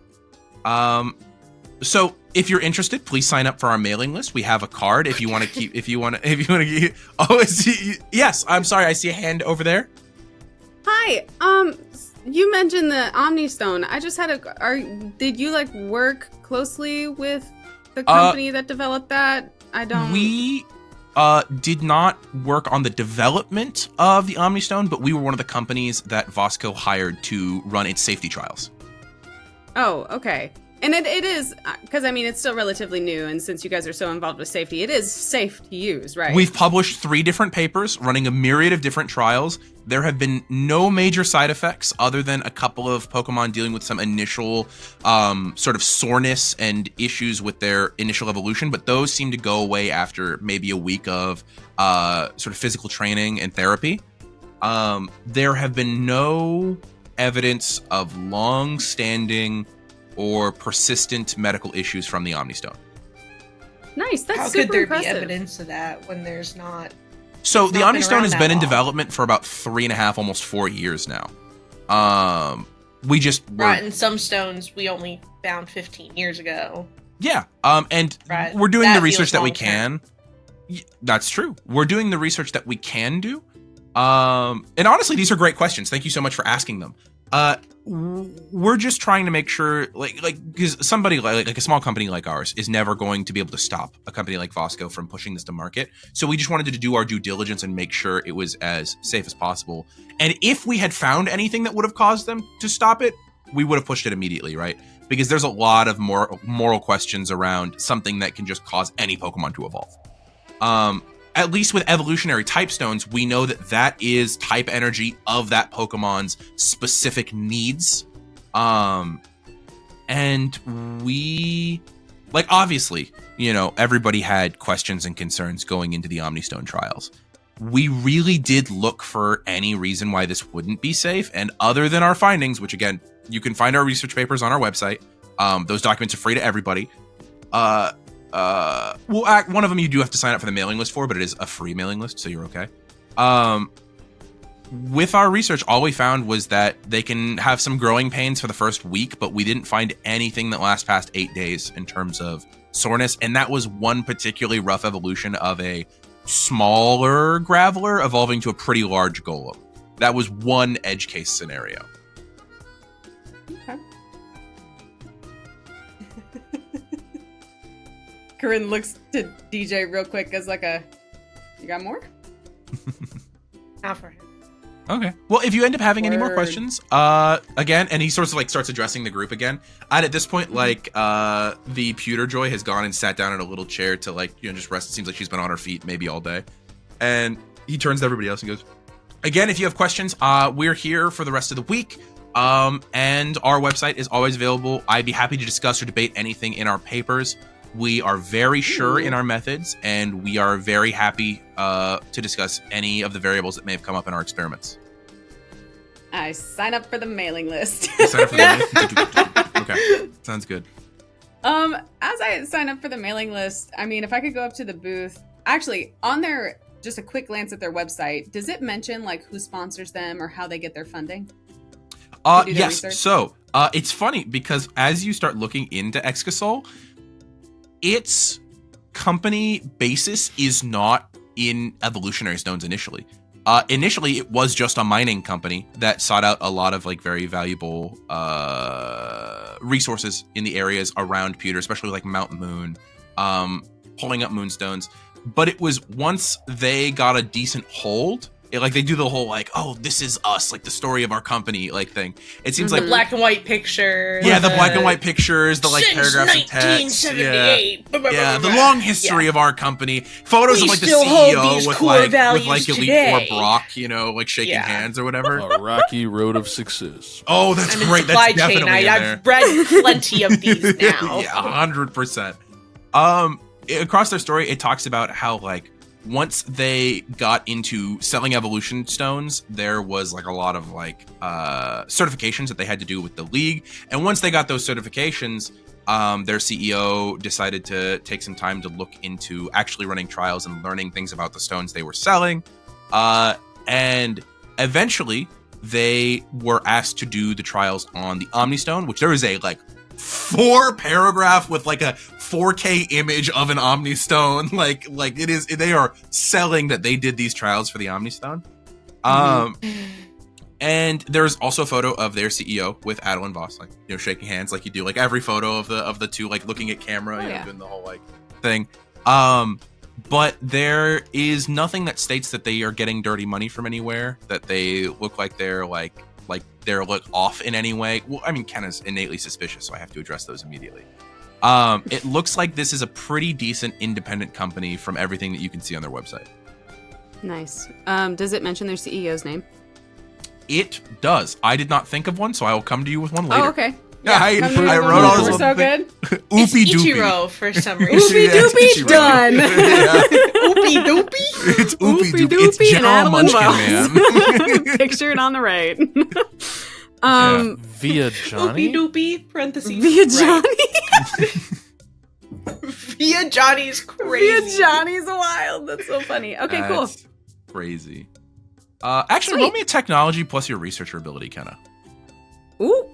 So if you're interested, please sign up for our mailing list. We have a card if you want to keep, yes, I'm sorry. I see a hand over there. Hi, you mentioned the Omni Stone. I just had did you like work closely with the company that developed that? We did not work on the development of the Omni Stone, but we were one of the companies that Vasco hired to run its safety trials. Oh, okay. And it is, because I mean, it's still relatively new, and since you guys are so involved with safety, it is safe to use, right? We've published 3 different papers running a myriad of different trials. There have been no major side effects other than a couple of Pokemon dealing with some initial sort of soreness and issues with their initial evolution, but those seem to go away after maybe a week of sort of physical training and therapy. There have been no evidence of long-standing or persistent medical issues from the Omni Stone. Nice, that's How super could there impressive. be evidence of that when there's not? So It's the not Omni been Stone around has that been in long. development for about 3.5, almost 4 years now. We just Right, and some stones we only found 15 years ago. Yeah, and Right. we're doing That the research feels that we long-term. can. That's true. We're doing the research that we can do. And honestly, these are great questions. Thank you so much for asking them. We're just trying to make sure, because somebody like a small company like ours is never going to be able to stop a company like Vasco from pushing this to market. So we just wanted to do our due diligence and make sure it was as safe as possible. And if we had found anything that would have caused them to stop it, we would have pushed it immediately, right? Because there's a lot of moral questions around something that can just cause any Pokemon to evolve. At least with evolutionary type stones, we know that is type energy of that Pokemon's specific needs. And we, like, obviously, you know, everybody had questions and concerns going into the Omnistone trials. We really did look for any reason why this wouldn't be safe. And other than our findings, which again, you can find our research papers on our website. Those documents are free to everybody. One of them you do have to sign up for the mailing list for, but it is a free mailing list, so you're okay. With our research, all we found was that they can have some growing pains for the first week, but we didn't find anything that lasts past 8 days in terms of soreness. And that was one particularly rough evolution of a smaller Graveler evolving to a pretty large Golem. That was one edge case scenario. Okay. Coryne looks to DJ real quick as like you got more? Not for him. Okay. Well, if you end up having any more Word. questions, again, and he sort of like starts addressing the group again. And at this point, like, the Pewter Joy has gone and sat down in a little chair to, like, you know, just rest. It seems like she's been on her feet maybe all day. And he turns to everybody else and goes, again, if you have questions, we're here for the rest of the week. And our website is always available. I'd be happy to discuss or debate anything in our papers. We are very sure in our methods, and we are very happy to discuss any of the variables that may have come up in our experiments. I sign up for the mailing list. You sign up for the mailing list? Okay, sounds good. As I sign up for the mailing list, I mean, if I could go up to the booth, actually, on their, just a quick glance at their website, does it mention like who sponsors them or how they get their funding? Yes. Research? So it's funny because as you start looking into Excosol, its company basis is not in evolutionary stones initially. Initially, it was just a mining company that sought out a lot of like very valuable resources in the areas around Pewter, especially like Mount Moon, pulling up moonstones. But it was once they got a decent hold, like they do the whole like, oh, this is us, like the story of our company, like thing. It seems like Black and white pictures. Yeah, the black and white pictures, the like paragraphs of text. 1978. Yeah, the long history of our company. Photos of like the still hold CEO these with core like values Elite today. Four Brock, you know, like shaking hands or whatever. A rocky road of success. Oh, that's I'm in great. supply That's definitely chain. in I've there. read plenty of these now. Yeah, 100%. Across their story, it talks about how like once they got into selling evolution stones, there was like a lot of like certifications that they had to do with the league. And once they got those certifications, their CEO decided to take some time to look into actually running trials and learning things about the stones they were selling. And eventually they were asked to do the trials on the Omnistone, which there is a like 4-paragraph with like a 4K image of an Omnistone. Like it is, they are selling that they did these trials for the Omnistone. And there's also a photo of their CEO with Adeline Voss, like, you know, shaking hands like you do, like every photo of the two, like looking at camera, you know, doing the whole like thing. But there is nothing that states that they are getting dirty money from anywhere, that they look like they're like they're off in any way. Well, I mean, Kenna's innately suspicious, so I have to address those immediately. It looks like this is a pretty decent independent company from everything that you can see on their website. Nice. Does it mention their CEO's name? It does. I did not think of one, so I will come to you with one later. Oh, okay. Yeah, I wrote all this. We're so good. It's Oopie doopie. Ichiro for some reason. Oopie doopie done. Oopie doopie. It's oopie doopie. doopie It's and General Adeline Munchkin, man. Pictured on the right. Via Johnny? Oopie doopie, parentheses. Via Johnny. Via Johnny's crazy. Via Johnny's wild. That's so funny. Okay, cool. That's crazy. Actually, roll me a technology plus your researcher ability, Kenna. Ooh.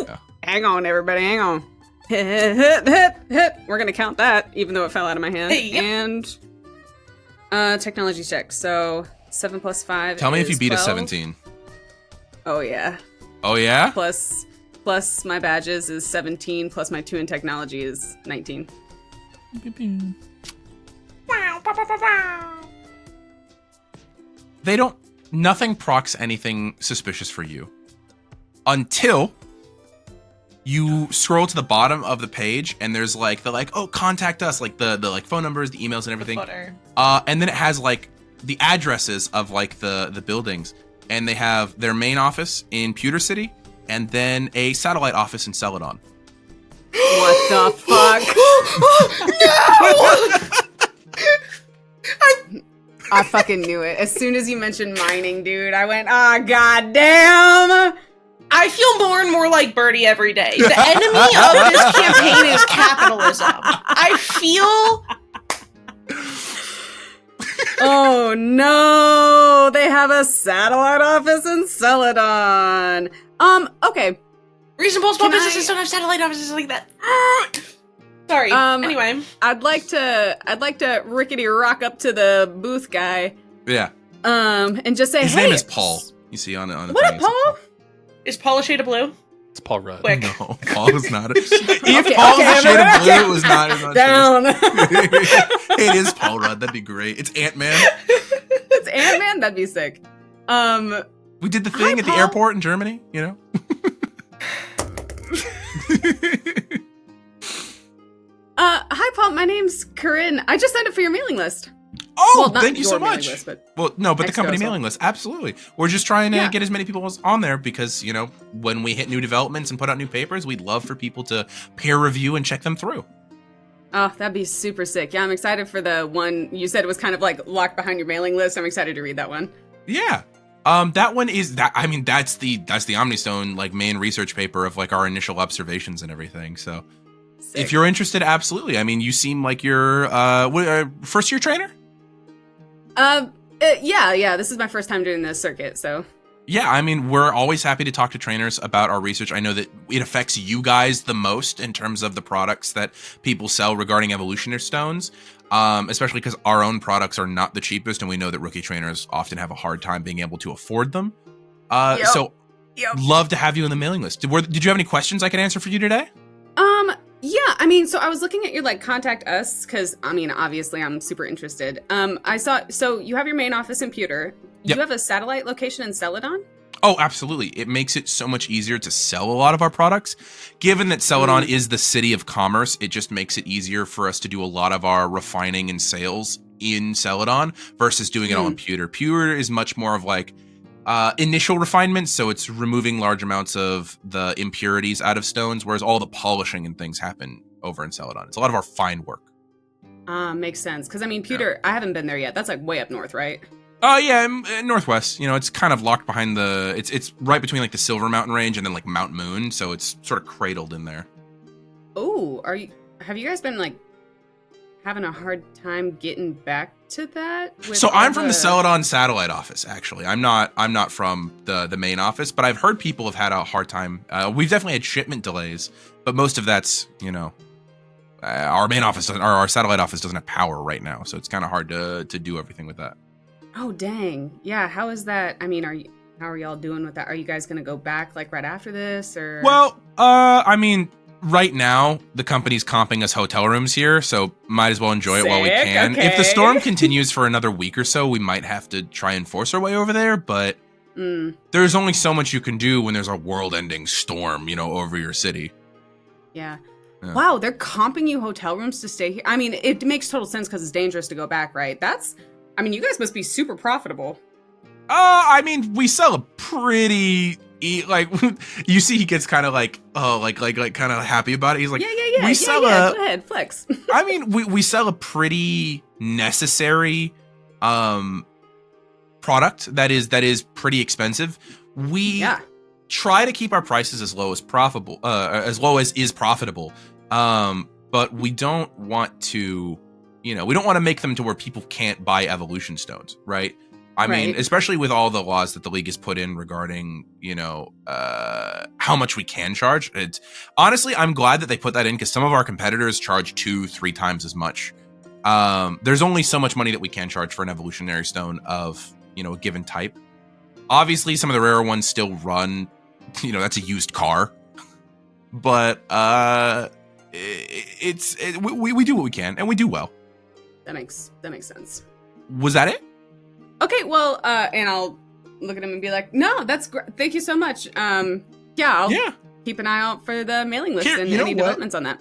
Yeah. Hang on, everybody. Hang on. Hit. We're going to count that, even though it fell out of my hand. Hey, yep. And technology check. So 7 plus 5 Tell me if you beat 12. a 17. Oh, yeah. Oh, yeah? Plus my badges is 17, plus my 2 in technology is 19. Nothing procs anything suspicious for you. Until you scroll to the bottom of the page, and there's like oh, contact us, like the like phone numbers, the emails, and everything. And then it has like the addresses of like the buildings, and they have their main office in Pewter City, and then a satellite office in Celadon. What the fuck? No! I fucking knew it. As soon as you mentioned mining, dude, I went, goddamn! I feel more and more like Birdie every day. The enemy of this campaign is capitalism. I feel... Oh no! They have a satellite office in Celadon. Okay. Reasonable small businesses don't have satellite offices like that. Sorry. Anyway. I'd like to rickety rock up to the booth guy. Yeah. And just say, his hey, name is Paul. You see on the what up, Paul? Is Paul a shade of blue? It's Paul Rudd. Quick. No, Paul is not. If Paul is a shade of blue, it was not. Down. It is Paul Rudd. That'd be great. It's Ant-Man. It's Ant-Man? That'd be sick. We did the thing at the airport in Germany, you know? Hi, Paul. My name's Coryne. I just signed up for your mailing list. Oh, well, not thank you your so mailing much. list, but well, no, but the company Excosol. mailing list. Absolutely. We're just trying to Yeah. get as many people as on there because, you know, when we hit new developments and put out new papers, we'd love for people to peer review and check them through. Oh, that'd be super sick. Yeah, I'm excited for the one you said it was kind of like locked behind your mailing list. I'm excited to read that one. Yeah. That one is that. I mean, that's the Omnistone like main research paper of like our initial observations and everything. So, Sick. if you're interested, absolutely. I mean, you seem like you're first year trainer. Yeah. This is my first time doing this circuit, so. Yeah, I mean, we're always happy to talk to trainers about our research. I know that it affects you guys the most in terms of the products that people sell regarding evolutionary stones, especially because our own products are not the cheapest, and we know that rookie trainers often have a hard time being able to afford them. So, love to have you on the mailing list. Did you have any questions I could answer for you today? Yeah, I mean, so I was looking at your, like, contact us, because, I mean, obviously I'm super interested. I saw, so you have your main office in Pewter. Yep. You have a satellite location in Celadon? Oh, absolutely. It makes it so much easier to sell a lot of our products. Given that Celadon is the city of commerce, it just makes it easier for us to do a lot of our refining and sales in Celadon versus doing it all in Pewter. Pewter is much more of like initial refinements, so it's removing large amounts of the impurities out of stones, whereas all the polishing and things happen over in Celadon. It's a lot of our fine work. Makes sense. Because, I mean, Pewter, I haven't been there yet. That's, like, way up north, right? Oh, yeah, northwest. You know, it's kind of locked behind the... It's right between, like, the Silver Mountain Range and then, like, Mount Moon, so it's sort of cradled in there. Oh, have you guys been, like, having a hard time getting back to that? So I'm from the Celadon satellite office, actually. I'm not from the main office, but I've heard people have had a hard time. We've definitely had shipment delays, but most of that's, you know... our main office, our satellite office doesn't have power right now, so it's kind of hard to do everything with that. Oh, dang. Yeah, how is that? I mean, how are y'all doing with that? Are you guys going to go back, like, right after this, or? Well, I mean, right now, the company's comping us hotel rooms here, so might as well enjoy it while we can. Okay. If the storm continues for another week or so, we might have to try and force our way over there, but there's only so much you can do when there's a world-ending storm, you know, over your city. Yeah. Wow, they're comping you hotel rooms to stay here? I mean, it makes total sense because it's dangerous to go back, right? I mean, you guys must be super profitable. I mean, we sell a pretty... like, you see he gets kind of like, kind of happy about it. He's like, yeah. We sell go ahead, flex. I mean, we sell a pretty necessary product that is pretty expensive. We try to keep our prices as low as profitable, is profitable. But we don't want to, we don't want to make them to where people can't buy evolution stones, right? I mean, especially with all the laws that the league has put in regarding, how much we can charge. Honestly, I'm glad that they put that in because some of our competitors charge 2-3 times as much. There's only so much money that we can charge for an evolutionary stone of, a given type. Obviously, some of the rarer ones still run, that's a used car. But we do what we can, and we do well. That makes sense. Was that it? Okay, well, and I'll look at him and be like, no, that's great. Thank you so much. I'll keep an eye out for the mailing list Here, and you know any what? developments on that.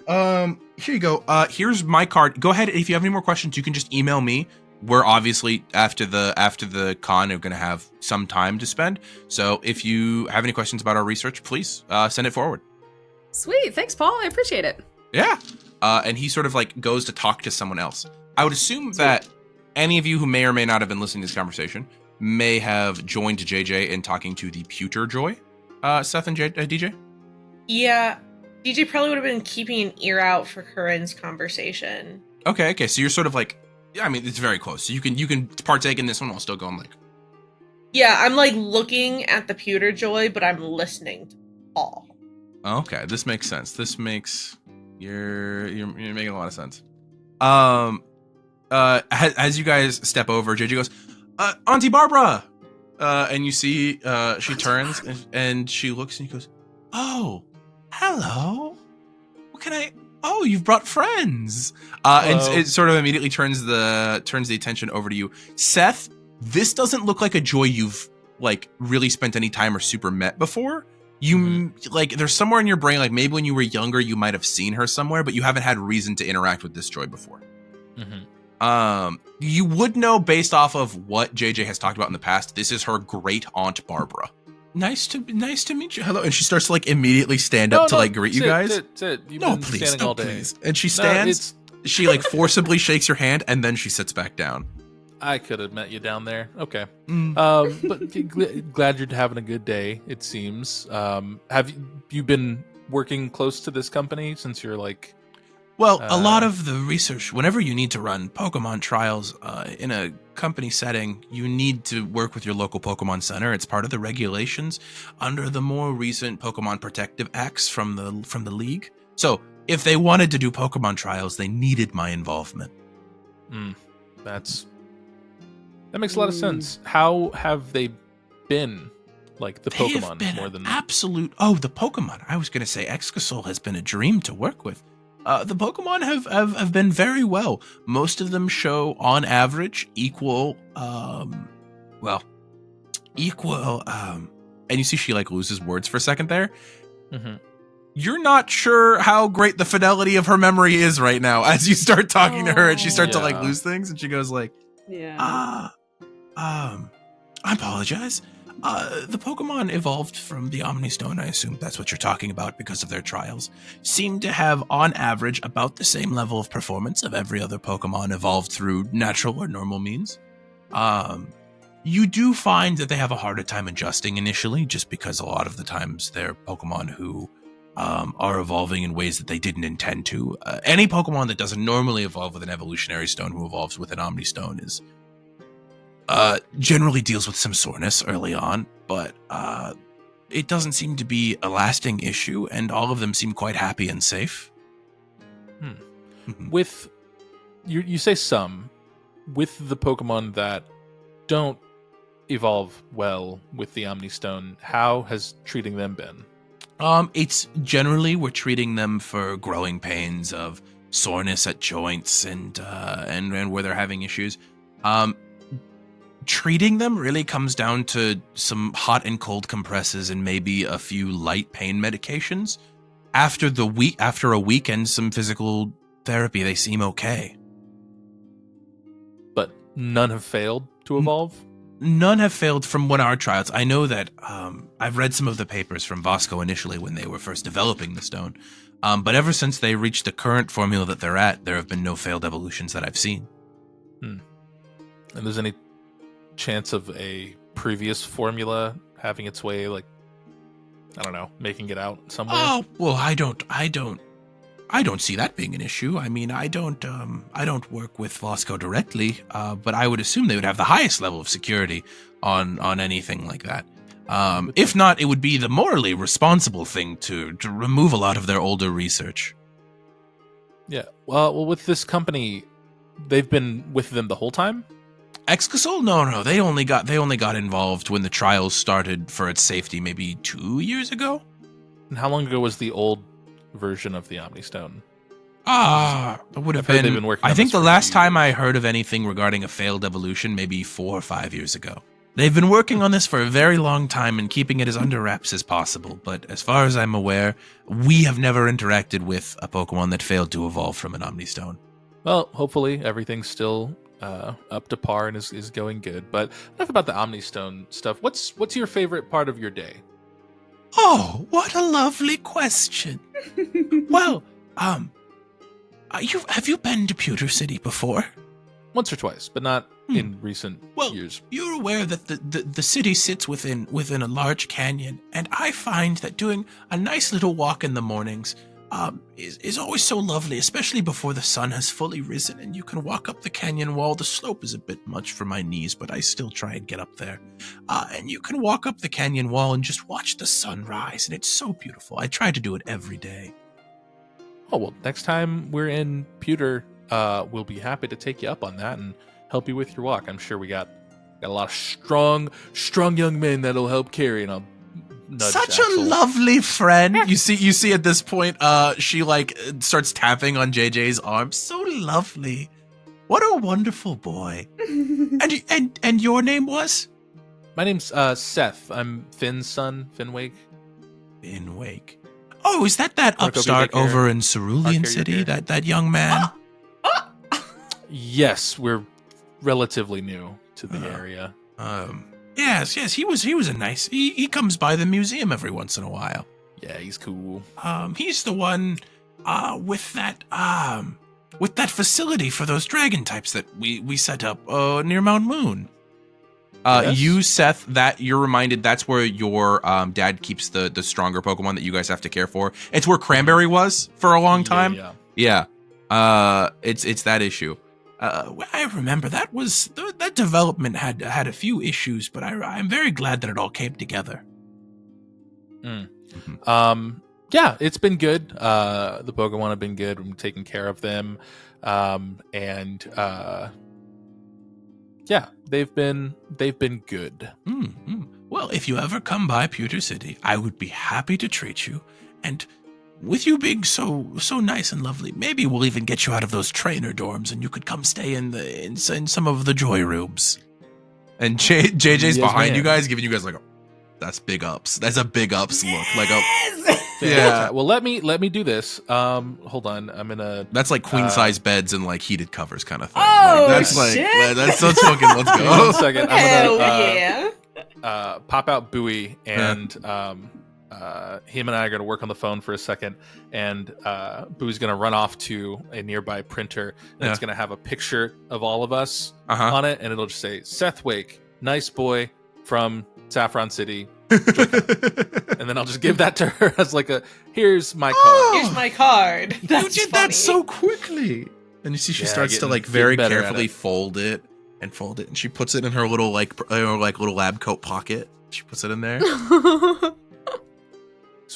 Here you go. Here's my card. Go ahead. If you have any more questions, you can just email me. We're obviously after the con, we're gonna have some time to spend. So if you have any questions about our research, please send it forward. Sweet, thanks, Paul. I appreciate it. Yeah. And he sort of like goes to talk to someone else. I would assume that any of you who may or may not have been listening to this conversation may have joined JJ in talking to the Pewter Joy, Seth and DJ. Yeah, DJ probably would have been keeping an ear out for Coryne's conversation. Okay. So you're sort of like, yeah, I mean, it's very close. So you can partake in this one while still going like. Yeah, I'm like looking at the Pewter Joy, but I'm listening to Paul. Okay, this makes sense. You're making a lot of sense. As you guys step over, JJ goes, Auntie Barbara, and you see she turns and she looks and he goes, oh, hello. What can I? Oh, you've brought friends. And it sort of immediately turns the attention over to you, Seth. This doesn't look like a Joy you've like really spent any time or super met before. You like there's somewhere in your brain, like maybe when you were younger, you might have seen her somewhere, but you haven't had reason to interact with this Joy before. You would know based off of what JJ has talked about in the past. This is her great aunt Barbara. Nice to meet you. Hello, and she starts to like immediately stand up to like greet you guys. You've been standing all day. Please. And she stands. She like forcibly shakes your hand, and then she sits back down. I could have met you down there. Okay. But glad you're having a good day, it seems. Have you been working close to this company since you're like... Well, a lot of the research, whenever you need to run Pokemon trials in a company setting, you need to work with your local Pokemon Center. It's part of the regulations under the more recent Pokemon Protective Acts from the League. So if they wanted to do Pokemon trials, they needed my involvement. That makes a lot of sense. How have they been, like the Pokemon, have been more than absolute? Oh, the Pokemon. I was going to say Excosol has been a dream to work with. The Pokemon have been very well. Most of them show, on average, equal. And you see she like loses words for a second there. You're not sure how great the fidelity of her memory is right now as you start talking to her and she starts to like lose things and she goes like, I apologize. The Pokemon evolved from the Omni Stone, I assume that's what you're talking about because of their trials, seem to have, on average, about the same level of performance of every other Pokemon evolved through natural or normal means. You do find that they have a harder time adjusting initially, just because a lot of the times they're Pokemon who are evolving in ways that they didn't intend to. Any Pokemon that doesn't normally evolve with an evolutionary stone who evolves with an Omni Stone is generally deals with some soreness early on, but it doesn't seem to be a lasting issue, and all of them seem quite happy and safe. With you say some, with the Pokemon that don't evolve well with the Omni Stone, how has treating them been? It's generally we're treating them for growing pains of soreness at joints and where they're having issues. Treating them really comes down to some hot and cold compresses and maybe a few light pain medications. After a week and some physical therapy, they seem okay. But none have failed to evolve? None have failed from one of our trials. I know that I've read some of the papers from Bosco initially when they were first developing the stone. But ever since they reached the current formula that they're at, there have been no failed evolutions that I've seen. And there's any chance of a previous formula having its way, like, I don't know, making it out somewhere? Oh, well, I don't see that being an issue. I mean, I don't work with Bosco directly, but I would assume they would have the highest level of security on anything like that. If not, it would be the morally responsible thing to remove a lot of their older research. Yeah. Well, with this company, they've been with them the whole time? Excosol? No. They only got involved when the trials started for its safety maybe 2 years ago. And how long ago was the old version of the Omni Stone? It would have been. They've been working I think the last time I heard of anything regarding a failed evolution, maybe 4 or 5 years ago. They've been working on this for a very long time and keeping it as under wraps as possible, but as far as I'm aware, we have never interacted with a Pokemon that failed to evolve from an Omnistone. Well, hopefully everything's still up to par and is going good. But enough about the Omnistone stuff. What's your favorite part of your day? Oh, what a lovely question. Well, have you been to Pewter City before? Once or twice, but not in recent years. You're aware that the city sits within a large canyon, and I find that doing a nice little walk in the mornings is always so lovely, especially before the sun has fully risen and you can walk up the canyon wall. The slope is a bit much for my knees, but I still try and get up there. And you can walk up the canyon wall and just watch the sun rise, and it's so beautiful. I try to do it every day. Oh, well, next time we're in Pewter, we'll be happy to take you up on that and help you with your walk. I'm sure we got a lot of strong young men that'll help carry, and I'll nudge Such Axel. a lovely friend. You see at this point, she starts tapping on JJ's arm. So lovely. What a wonderful boy. and your name was? My name's Seth. I'm Finn's son, Finn Wake. Finn Wake. Oh, is that Wanna go be upstart like over your- in Cerulean carry City? your- That young man? Yes, we're relatively new to the area. Yes, he was a nice. He comes by the museum every once in a while. Yeah, he's cool. He's the one with that facility for those dragon types that we set up near Mount Moon. Yes. You, Seth, that you're reminded that's where your dad keeps the stronger Pokemon that you guys have to care for. It's where Cranberry was for a long time. Yeah. It's that issue. I remember that development had a few issues, but I'm very glad that it all came together. Yeah, it's been good. The Pokemon have been good. I'm taking care of them. Yeah, they've been good. Well, if you ever come by Pewter City, I would be happy to treat you. And with you being so nice and lovely, maybe we'll even get you out of those trainer dorms, and you could come stay in some of the joy rooms. And JJ's Yes, behind ma'am. you guys, giving you guys that's big ups. That's a big ups look. Yeah. Well, let me do this. Hold on. I'm gonna. That's like queen size beds and like heated covers kind of thing. Oh, that's shit. that's fucking. Let's Give me 1 go. second. Hell I'm yeah. gonna pop out Bowie, and him and I are gonna work on the phone for a second, and Bowie's gonna run off to a nearby printer, and it's gonna have a picture of all of us on it, and it'll just say Seth Wake, nice boy from Saffron City. And then I'll just give that to her as here's my card. Here's my card. That's You did funny. that so quickly. And you see she Yeah, starts to getting very better at carefully it. fold it, and she puts it in her little little lab coat pocket. She puts it in there.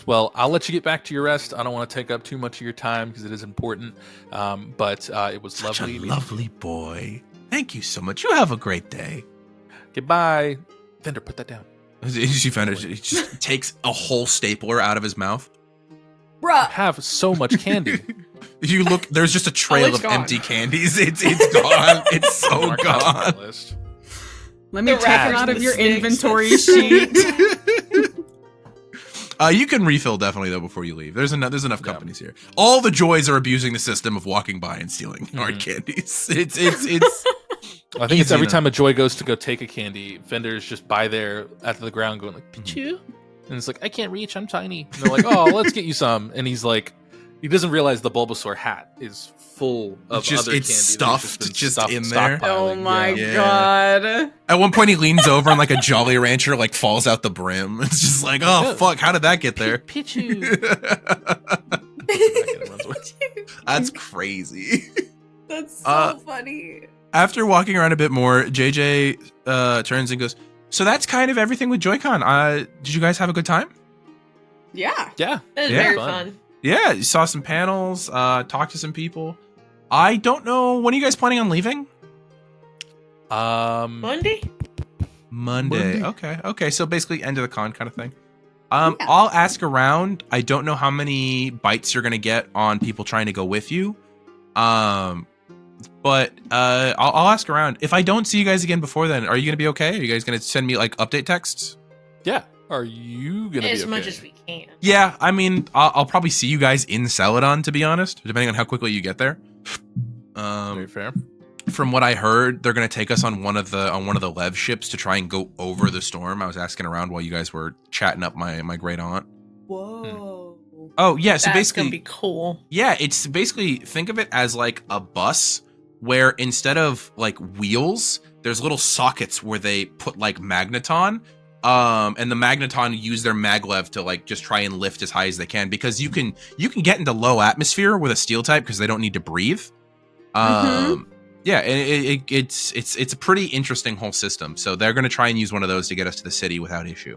Well, I'll let you get back to your rest. I don't want to take up too much of your time because it is important. But it was Such lovely. a lovely boy. Thank you so much. You have a great day. Goodbye. Fender, put that down. She found it. He just takes a whole stapler out of his mouth. I Bruh. have so much candy. If you look, there's just a trail it's of gone. empty candies. It's gone. It's so Mark that off gone. my list. Let me The take them wrappers out and of the your sticks. inventory sheet. You can refill definitely though before you leave. There's enough companies here. All the joys are abusing the system of walking by and stealing hard candies. It's I think it's Easy every enough. time a Joy goes to go take a candy, Fender's just by there at the ground going like, Pichu? And it's like, I can't reach, I'm tiny. And they're like, oh, let's get you some. And he's like, he doesn't realize the Bulbasaur hat is full of It's other candy. it's that he's stuffed been just in there. Oh stockpiling. my Yeah. god. At one point he leans over and like a Jolly Rancher like falls out the brim. It's just like, oh fuck, how did that get there? Pichu. That's crazy. That's so Uh, funny. After walking around a bit more, JJ turns and goes, so that's kind of everything with JoyCon. Did you guys have a good time? Yeah. Yeah. That was Yeah. very Fun. fun. Yeah, you saw some panels, talked to some people. I don't know, when are you guys planning on leaving? Monday? Monday. Okay, so basically end of the con kind of thing. Yeah. I'll ask around. I don't know how many bites you're gonna get on people trying to go with you. But I'll ask around. If I don't see you guys again before then, are you gonna be okay? Are you guys gonna send me like update texts? Yeah. Are you gonna be As okay? much as we can. Yeah, I mean, I'll probably see you guys in Celadon, to be honest, depending on how quickly you get there. Very fair. From what I heard, they're gonna take us on one of the Lev ships to try and go over the storm. I was asking around while you guys were chatting up my great aunt. Whoa. Oh yeah, so That's basically, gonna be cool. yeah, it's basically, think of it as like a bus where instead of like wheels, there's little sockets where they put like magneton. And the magneton use their maglev to like just try and lift as high as they can, because you can get into low atmosphere with a steel type because they don't need to breathe. Yeah, and it's a pretty interesting whole system. So they're gonna try and use one of those to get us to the city without issue.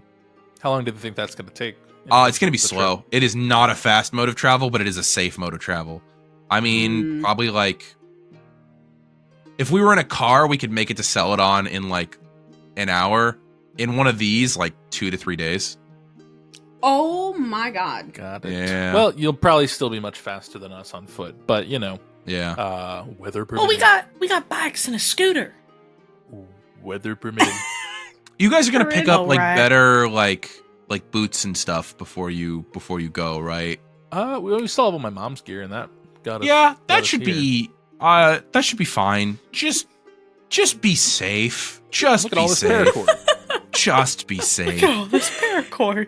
How long do you think that's gonna take? It's gonna be slow. It is not a fast mode of travel, but it is a safe mode of travel. I mean, probably like, if we were in a car, we could make it to Celadon in like an hour. In one of these, like 2 to 3 days. Oh my god. Got it. Yeah. Well, you'll probably still be much faster than us on foot, but you know. Yeah. Weather permitting. Oh, we got bikes and a scooter. Weather permitting. You guys are gonna pick up like Alright. better like boots and stuff before you go, right? We still have all my mom's gear and that got us. Yeah, got that us should here. be fine. Just be safe. Just Look at be all this safe. paracord. Just be safe. Look at all this paracord.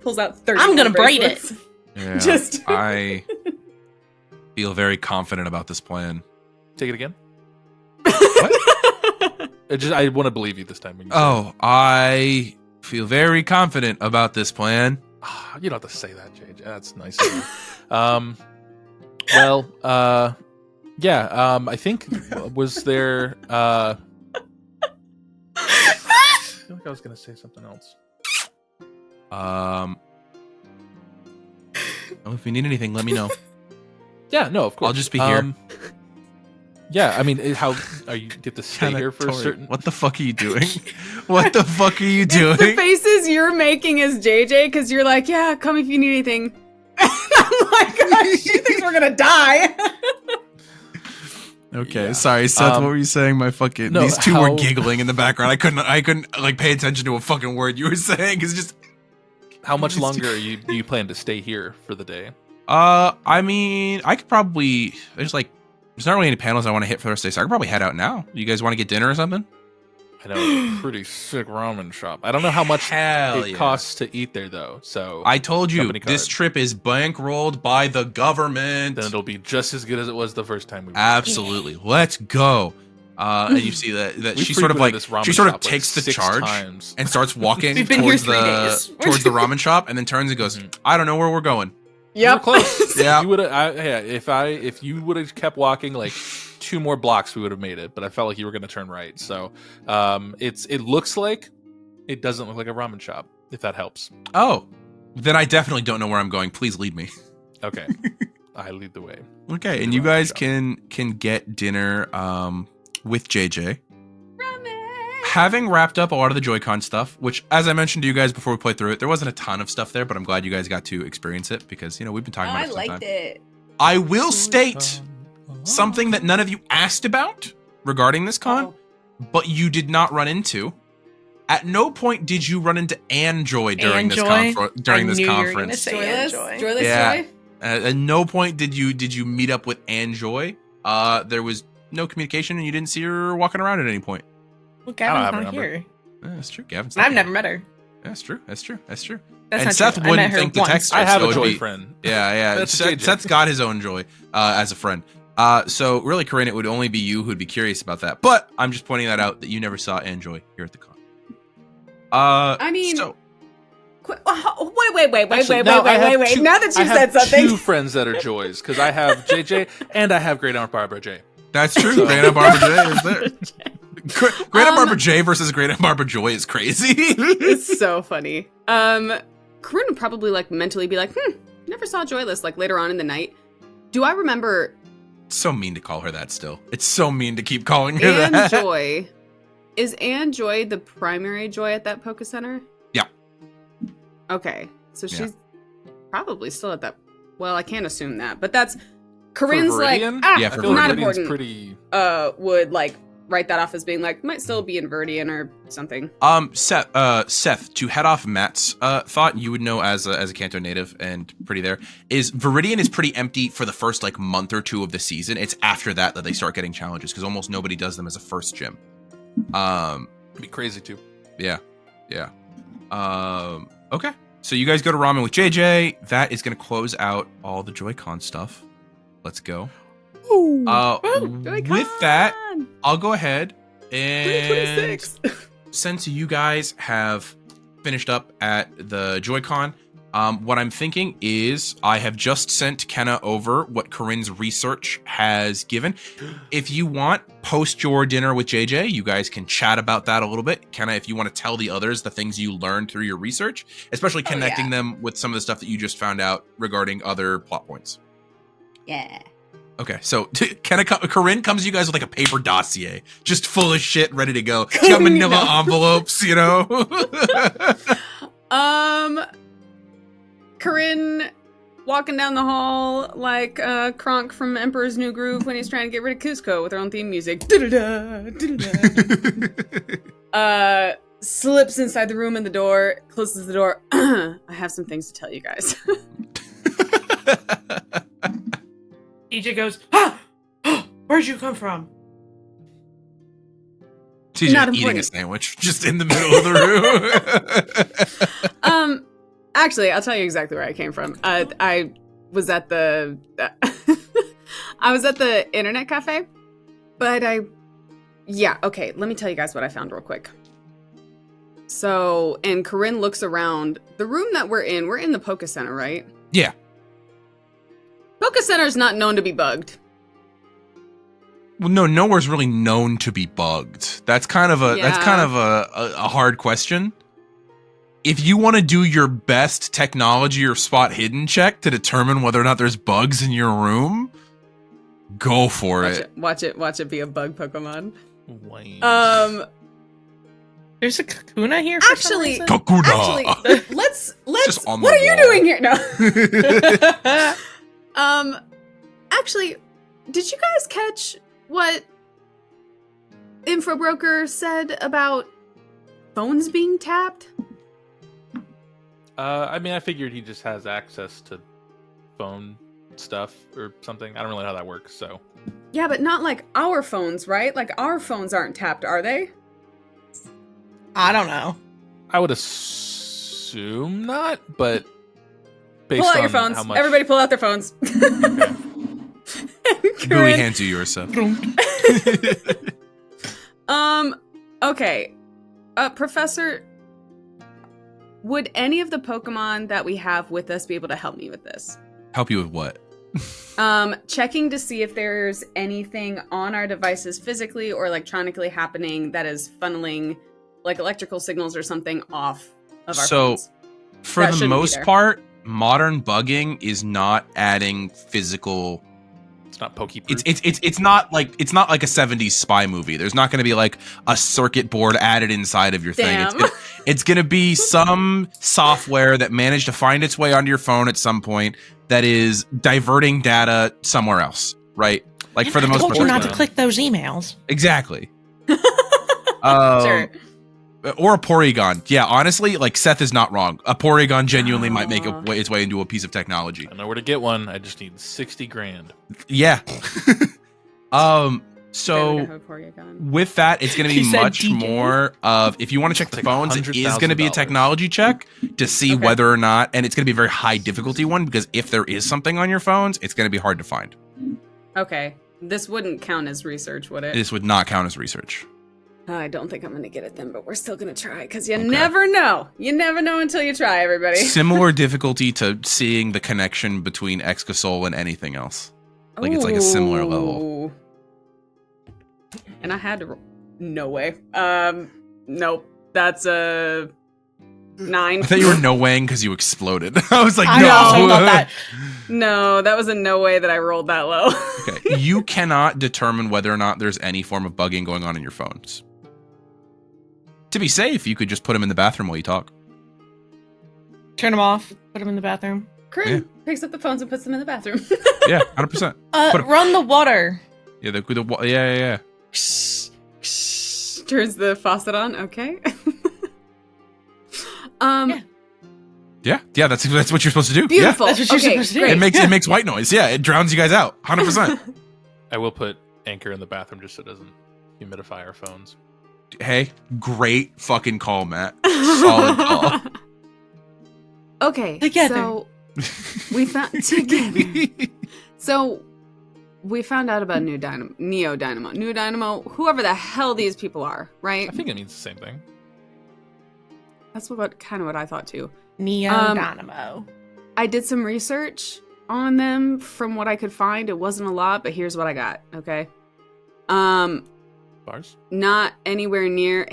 Pulls out 30. I'm gonna braid bracelets. it. Yeah, Just- I feel very confident about this plan. Take it again. What? I want to believe you this time. When you say Oh, I feel very confident about this plan. it. You don't have to say that, JJ. That's nice of you. Well, yeah. I think was there. I feel like I was gonna say something else. Well, if you need anything, let me know. Yeah, no, of course. I'll just be here. Yeah, I mean, how are you get to stay Kinda here for a Torie, certain? What the fuck are you doing? What the fuck are you doing? The faces you're making as JJ, because you're like, yeah, come if you need anything. I'm like, gosh, she thinks we're gonna die. Okay, Yeah. sorry, Seth. What were you saying? My fucking no, these two were how- giggling in the background. I couldn't like pay attention to a fucking word you were saying. It's just. How much longer do you plan to stay here for the day? I mean, I could probably. There's not really any panels I want to hit for the rest of the day, so I could probably head out now. You guys want to get dinner or something? I know, a pretty sick ramen shop. I don't know how much Hell it yeah. costs to eat there though. So I told you Company this card. trip is bankrolled by the government. then it'll be just as good as it was the first time we were. Absolutely. Let's go. And you see that We she sort of frequented like this ramen she sort of shop, like, takes the 6 charge times. and starts walking We've been here towards 3 days. towards the ramen shop, and then turns and goes, "I don't know where we're going." You were close. Yeah. You would have. Yeah, if you would have kept walking like 2 more blocks, we would have made it. But I felt like you were going to turn right. So, it looks like it doesn't look like a ramen shop. If that helps. Oh, then I definitely don't know where I'm going. Please lead me. Okay, I lead the way. Okay, The and you ramen guys shop. can get dinner with JJ. Having wrapped up a lot of the JoyCon stuff, which, as I mentioned to you guys before we played through it, there wasn't a ton of stuff there, but I'm glad you guys got to experience it because, we've been talking about I it for some liked time. it. I will state something that none of you asked about regarding this con, but you did not run into. At no point did you run into Anjoy during this conference. Say Joyless? Anjoy. Joyless Yeah. Joy? At no point did you meet up with Anjoy. There was no communication, and you didn't see her walking around at any point. Well, I don't Gavin's have her not number. here. Yeah, that's true. Gavin's I've not never here. met her. That's true. That's true. That's true. That's And not Seth true. I met wouldn't her think the once. text I have so a it'd joy be- friend. Yeah. That's JJ. Seth's got his own joy as a friend. So really, Coryne, it would only be you who'd be curious about that. But I'm just pointing that out that you never saw Anjoy here at the con. I mean, so Wait. Actually, now I have two- Now that I you have said something. 2 friends that are joys because I have JJ and I have Great Aunt Barbara J. that's true. Great Aunt Barbara J is there. Great Aunt Barbara J versus Great Aunt Barbara Joy is crazy. It's so funny. Coryne would probably mentally be like, never saw Joyless later on in the night. Do I remember So mean to call her that still. It's so mean to keep calling her Anne that. Joy? Is Anne Joy the primary Joy at that Poke Center? Yeah. Okay. So Yeah. she's probably still at that. Well, I can't assume that, but that's Corinne's like, Viridian? Yeah, I for feel like not Viridian's important. pretty. Would like write that off as being like might still be in Viridian or something. Seth, to head off Matt's thought, you would know as a Kanto native and pretty there, is Viridian is pretty empty for the first like month or two of the season. It's after that they start getting challenges because almost nobody does them as a first gym. It'd be crazy too. Yeah. Okay. So you guys go to ramen with JJ. That is going to close out all the JoyCon stuff. Let's go. JoyCon! With that, I'll go ahead and 2026. since you guys have finished up at the JoyCon, what I'm thinking is I have just sent Kenna over what Corinne's research has given. If you want, post your dinner with JJ, you guys can chat about that a little bit. Kenna, if you want to tell the others the things you learned through your research, especially connecting them with some of the stuff that you just found out regarding other plot points. Yeah. Okay, so Corinne comes to you guys with like a paper dossier, just full of shit, ready to go. She's got manila envelopes, you know. Corinne walking down the hall like Kronk from Emperor's New Groove when he's trying to get rid of Cusco with her own theme music. Slips inside the room and the door, closes the door. I have some things to tell you guys. TJ goes, where'd you come from? She's Not just eating a important. sandwich, just in the middle of the room. Actually, I'll tell you exactly where I came from. I was at the I was at the internet cafe, but okay, let me tell you guys what I found real quick. So, and Corinne looks around the room that we're in the Poké Center, right? Yeah. Poké Center's not known to be bugged. Well, no, nowhere's really known to be bugged. That's kind of a hard question. If you want to do your best technology or spot hidden check to determine whether or not there's bugs in your room, go for it. Watch it be a bug Pokemon. Wayne. There's a Kakuna here for some Actually, reason? Kakuna. let's Just on the what are you wall. doing here? No. Actually, did you guys catch what Infobroker said about phones being tapped? I mean, I figured he just has access to phone stuff or something. I don't really know how that works, so. Yeah, but not like our phones, right? Like our phones aren't tapped, are they? I don't know. I would assume not, but based Pull out on your phones. how much. Everybody pull out their phones. Bowie hands you yours, Seth. Okay. Professor, would any of the Pokemon that we have with us be able to help me with this? Help you with what? Checking to see if there's anything on our devices physically or electronically happening that is funneling like electrical signals or something off of our phones. For That the shouldn't be most there. part, modern bugging is not adding physical. It's not pokey. It's not like a 70s spy movie. There's not going to be like a circuit board added inside of your Damn. thing. It's going to be some software that managed to find its way onto your phone at some point that is diverting data somewhere else, right? Like for the most told part. you not to click those emails. Exactly. Sure. Or a Porygon. Yeah, honestly, like Seth is not wrong. A Porygon genuinely might make its way into a piece of technology. I know where to get one. I just need 60 grand. Yeah. Barely So know how Porygon. with that, it's going to He be said much DK. more of, if you want to check the It's phones, like it is going to be a $100,000. technology check to see Okay. whether or not, and it's going to be a very high difficulty one, because if there is something on your phones, it's going to be hard to find. Okay. This wouldn't count as research, would it? This would not count as research. I don't think I'm going to get it then, but we're still going to try because you never know. You never know until you try, everybody. Similar difficulty to seeing the connection between Excosol and anything else. Like, it's like a similar level. Ooh. And I had to. No way. Nope. That's a 9. I thought you were no-weighing because you exploded. I was like, I no. also thought that. No, that was a no way that I rolled that low. Okay. You cannot determine whether or not there's any form of bugging going on in your phones. To be safe, you could just put them in the bathroom while you talk. Turn them off. Put them in the bathroom. Coryne picks up the phones and puts them in the bathroom. Yeah, 100%. Run the water. Yeah, yeah. Turns the faucet on. Okay. Yeah, that's what you're supposed to do. Beautiful. Yeah. That's what you're supposed to do. It makes white noise. Yeah, it drowns you guys out. 100%. I will put Anchor in the bathroom just so it doesn't humidify our phones. Hey, great fucking call, Matt. Solid call. Okay. Together. So we found together. So we found out about Neo Dynamo, whoever the hell these people are, right? I think it means the same thing. That's kind of what I thought too. Neo Dynamo. I did some research on them from what I could find. It wasn't a lot, but here's what I got, okay? Bars? Not anywhere near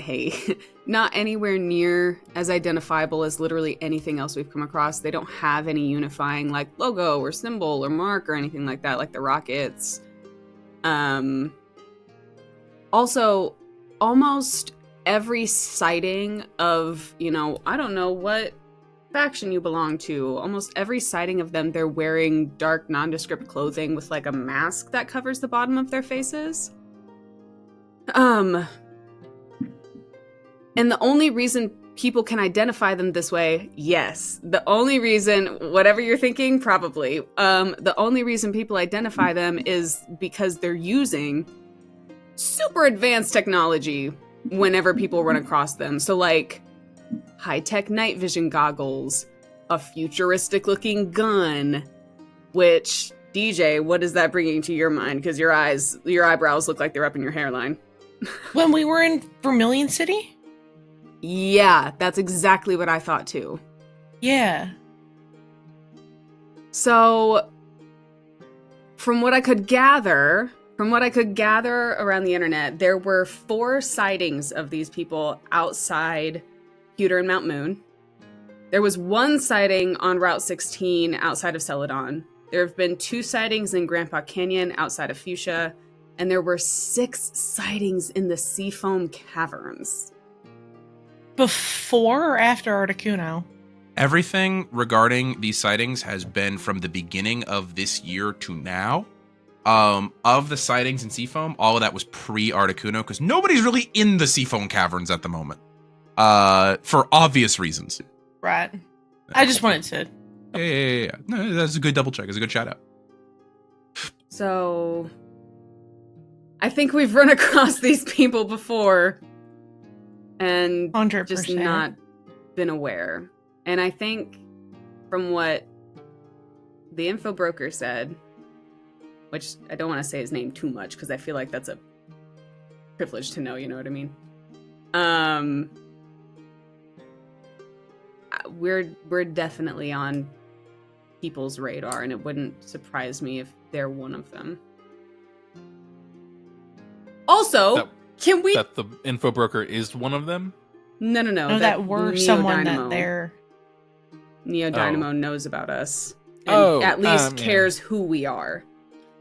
as identifiable as literally anything else we've come across. They don't have any unifying like logo or symbol or mark or anything like that, like the rockets. Also, almost every sighting of, I don't know what faction you belong to, almost every sighting of them, they're wearing dark, nondescript clothing with like a mask that covers the bottom of their faces. And the only reason people can identify them this way, yes, the only reason, whatever you're thinking, probably, the only reason people identify them is because they're using super advanced technology whenever people run across them. So like high-tech night vision goggles, a futuristic looking gun, which, DJ, what is that bringing to your mind? Because your eyebrows look like they're up in your hairline. When we were in Vermilion City? Yeah, that's exactly what I thought too. Yeah. So, from what I could gather around the internet, there were 4 sightings of these people outside Q-Mount. There was 1 sighting on Route 16 outside of Celadon. There have been 2 sightings in Grandpa Canyon outside of Fuchsia, and there were 6 sightings in the Seafoam Caverns. Before or after Articuno? Everything regarding these sightings has been from the beginning of this year to now. Of the sightings in Seafoam, all of that was pre-Articuno, because nobody's really in the Seafoam Caverns at the moment. For obvious reasons. Right. I just wanted to... Yeah. No, that's a good double check. It's a good shout out. So, I think we've run across these people before and 100%. just not been aware. And I think from what the info broker said, which I don't want to say his name too much because I feel like that's a privilege to know, you know what I mean? We're definitely on people's radar, and it wouldn't surprise me if they're one of them. Also, can we... That the info broker is one of them? No. No, that were Neo someone Dynamo. that they're... Neo Dynamo knows about us. And at least cares who we are.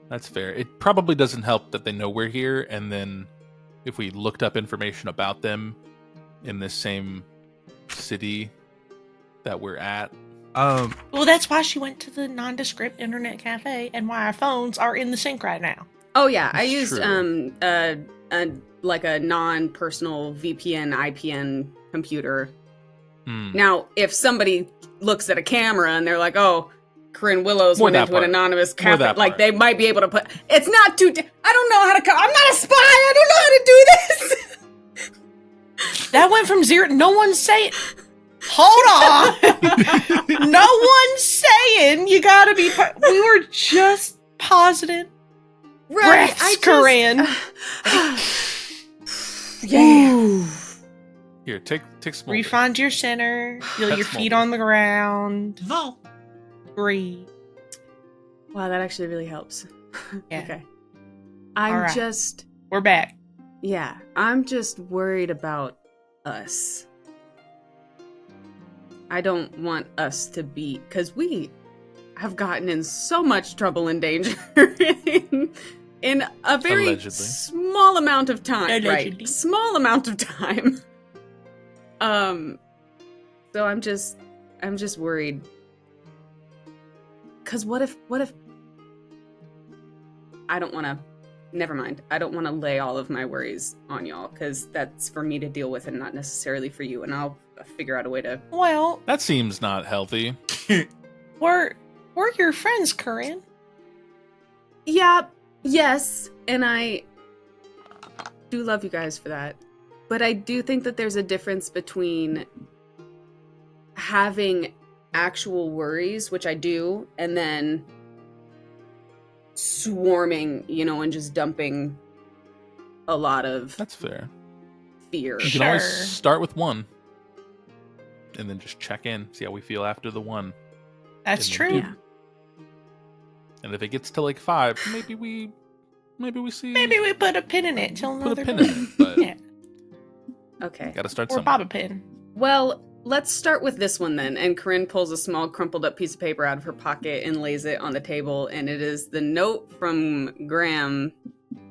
That's fair. It probably doesn't help that they know we're here, and then if we looked up information about them in this same city that we're at. Well, that's why she went to the nondescript internet cafe and why our phones are in the sink right now. Oh yeah, I That's used a non-personal VPN IPN computer. Now, if somebody looks at a camera and they're like, "Oh, Coryne Willows went into an anonymous cafe," like they might be able to put. It's not too. I don't know how to. I'm not a spy. I don't know how to do this. That went from 0. No one's saying. Hold on. No one's saying you gotta be. We were just positive. Right, Coryne. Yeah. Here, take small. Refund your center. Feel your feet on the ground. Vol. Breathe. Wow, that actually really helps. Yeah. Okay. We're back. Yeah, I'm just worried about us. I don't want us to be, because we have gotten in so much trouble and danger in a very Allegedly. small amount of time. Allegedly. Right? Small amount of time. So I'm just worried Because what if I don't want to, never mind. I don't want to lay all of my worries on y'all, because that's for me to deal with and not necessarily for you, and I'll figure out a way to... Well, That seems not healthy. we're your friends, Coryne. Yeah, yes, and I do love you guys for that. But I do think that there's a difference between having actual worries, which I do, and then swarming, and just dumping a lot of That's fair. fear. You can always start with one, and then just check in, see how we feel after the one. That's And then true. Yeah. And if it gets to like 5, maybe we see. Maybe we put a pin in it till put another a pin day. in it, but Yeah. Okay. gotta start Or somewhere. bob a pin. Well, let's start with this one then. And Coryne pulls a small crumpled up piece of paper out of her pocket and lays it on the table. And it is the note from Graham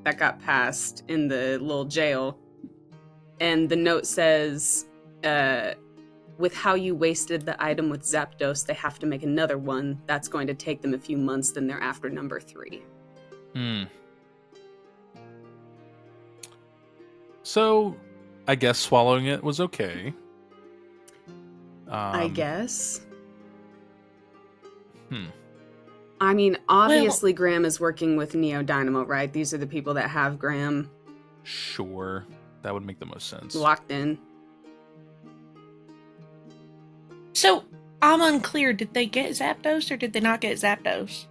that got passed in the little jail. And the note says, with how you wasted the item with Zapdos, they have to make another one. That's going to take them a few months, then they're after number 3. So, I guess swallowing it was okay. I guess. Hmm. I mean, obviously Graham is working with Neo Dynamo, right? These are the people that have Graham Sure. That would make the most sense. locked in. So, I'm unclear. Did they get Zapdos or did they not get Zapdos?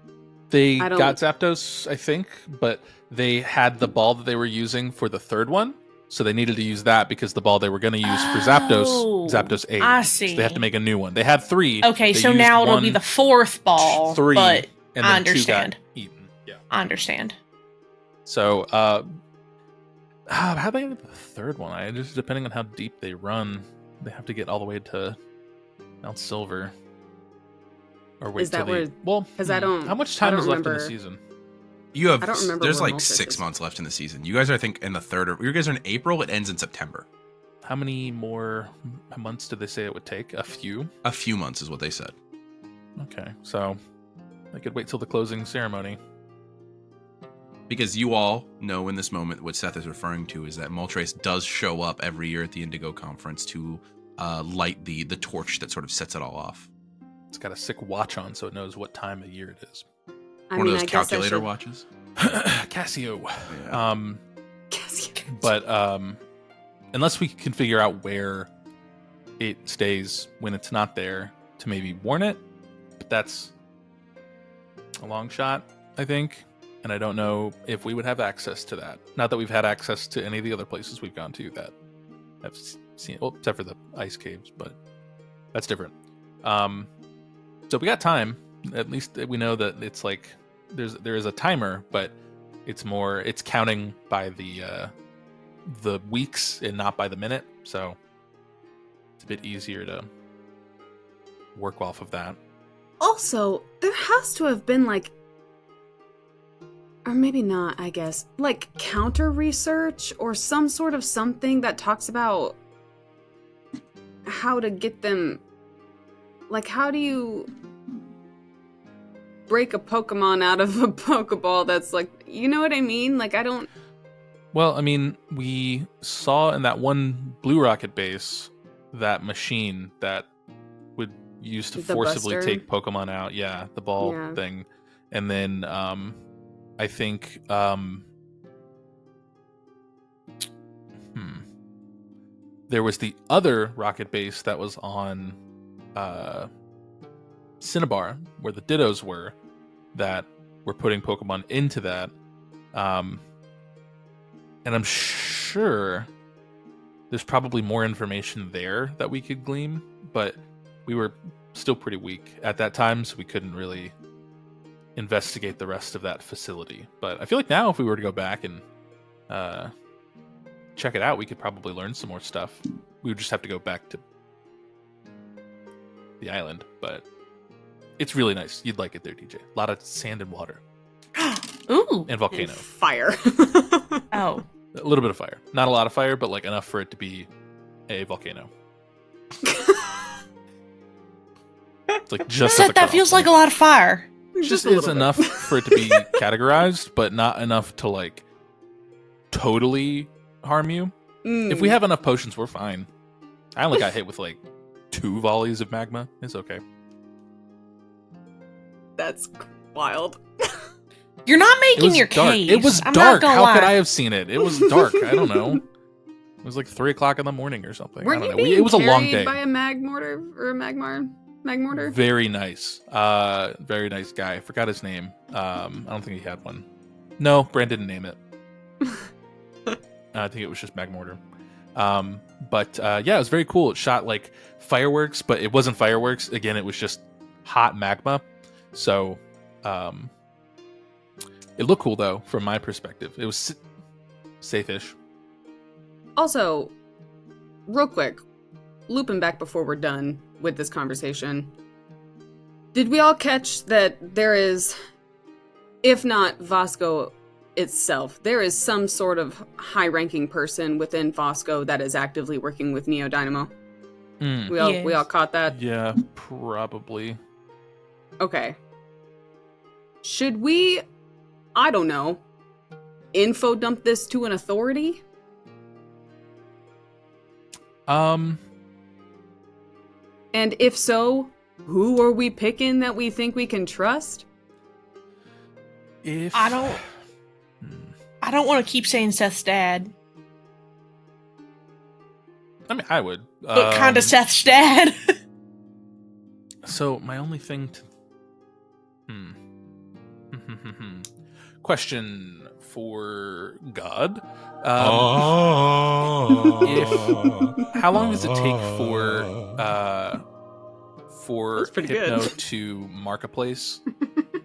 They I don't- got Zapdos, I think, but they had the ball that they were using for the third one, so they needed to use that because the ball they were going to use for Oh, Zapdos ate. I So see. they have to make a new one. They had 3. Okay, They so used now it'll be one, the 4th ball. 3, But and I then 2 understand. got eaten. Yeah. I understand. So, how they get the third one? I just depending on how deep they run, they have to get all the way to Mount Silver. Or wait Is that till where- they, well, 'cause I don't- How much I time don't is left in the remember. season? You have I don't remember there's where like Moltres 6 is. months left in the season. You guys are, I think, in the third. Or you guys are in April. It ends in September. How many more months did they say it would take? A few? A few months is what they said. Okay, so I could wait till the closing ceremony. Because you all know in this moment what Seth is referring to is that Moltres does show up every year at the Indigo Conference to light the torch that sort of sets it all off. It's got a sick watch on, so it knows what time of year it is. I One mean, of those I guess I calculator should... watches. Casio. Yeah. But unless we can figure out where it stays when it's not there to maybe warn it, but that's a long shot, I think. And I don't know if we would have access to that. Not that we've had access to any of the other places we've gone to that have seen it. Well, except for the ice caves, but that's different. So we got time. At least we know that it's like there is a timer, but it's counting by the weeks and not by the minute. So it's a bit easier to work off of that. Also, there has to have been like, or maybe not, I guess, like counter research or some sort of something that talks about how to get them. Like, how do you break a Pokemon out of a Pokeball that's like, you know what I mean? Like, I don't... Well, I mean, we saw in that one Blue Rocket base that machine that would use to The forcibly Buster? take Pokemon out. Yeah, the ball Yeah. thing. And then I think there was the other rocket base that was on Cinnabar, where the Dittos were, that were putting Pokemon into that. And I'm sure there's probably more information there that we could glean, but we were still pretty weak at that time, so we couldn't really investigate the rest of that facility. But I feel like now if we were to go back and check it out, we could probably learn some more stuff. We would just have to go back to the island, but it's really nice. You'd like it there, DJ. A lot of sand and water. Ooh. And volcano. And fire. Oh. A little bit of fire. Not a lot of fire, but like enough for it to be a volcano. It's like just at Seth, the that cutoff feels point. like a lot of fire. just a is little bit. enough for it to be categorized, but not enough to like totally harm you. If we have enough potions, we're fine. I only got hit with like 2 volleys of magma. It's okay. That's wild. You're not It making was your dark. case. It was I'm dark. Not gonna How lie. could I have seen it? It was dark. I don't know. It was like 3 o'clock in the morning or something. Weren't I you don't know. being It was a long carried day. by a mag mortar or a mag mortar? Very nice. Very nice guy. I forgot his name. I don't think he had one. No, Brand didn't name it. I think it was just Magmortar. But yeah, it was very cool. It shot like fireworks, but it wasn't fireworks. Again, it was just hot magma. So it looked cool though, from my perspective. It was safe-ish. Also, real quick, looping back before we're done with this conversation, did we all catch that there is, if not Vasco itself, there is some sort of high-ranking person within Vasco that is actively working with Neo Dynamo? We all caught that? Yeah, probably. Okay. Should we, I don't know, info dump this to an authority? And if so, who are we picking that we think we can trust? If I don't want to keep saying Seth's dad, I mean, I would. but kind of Seth's dad. So my only thing to question for God. How long does it take for That's pretty Hypno good. to mark a place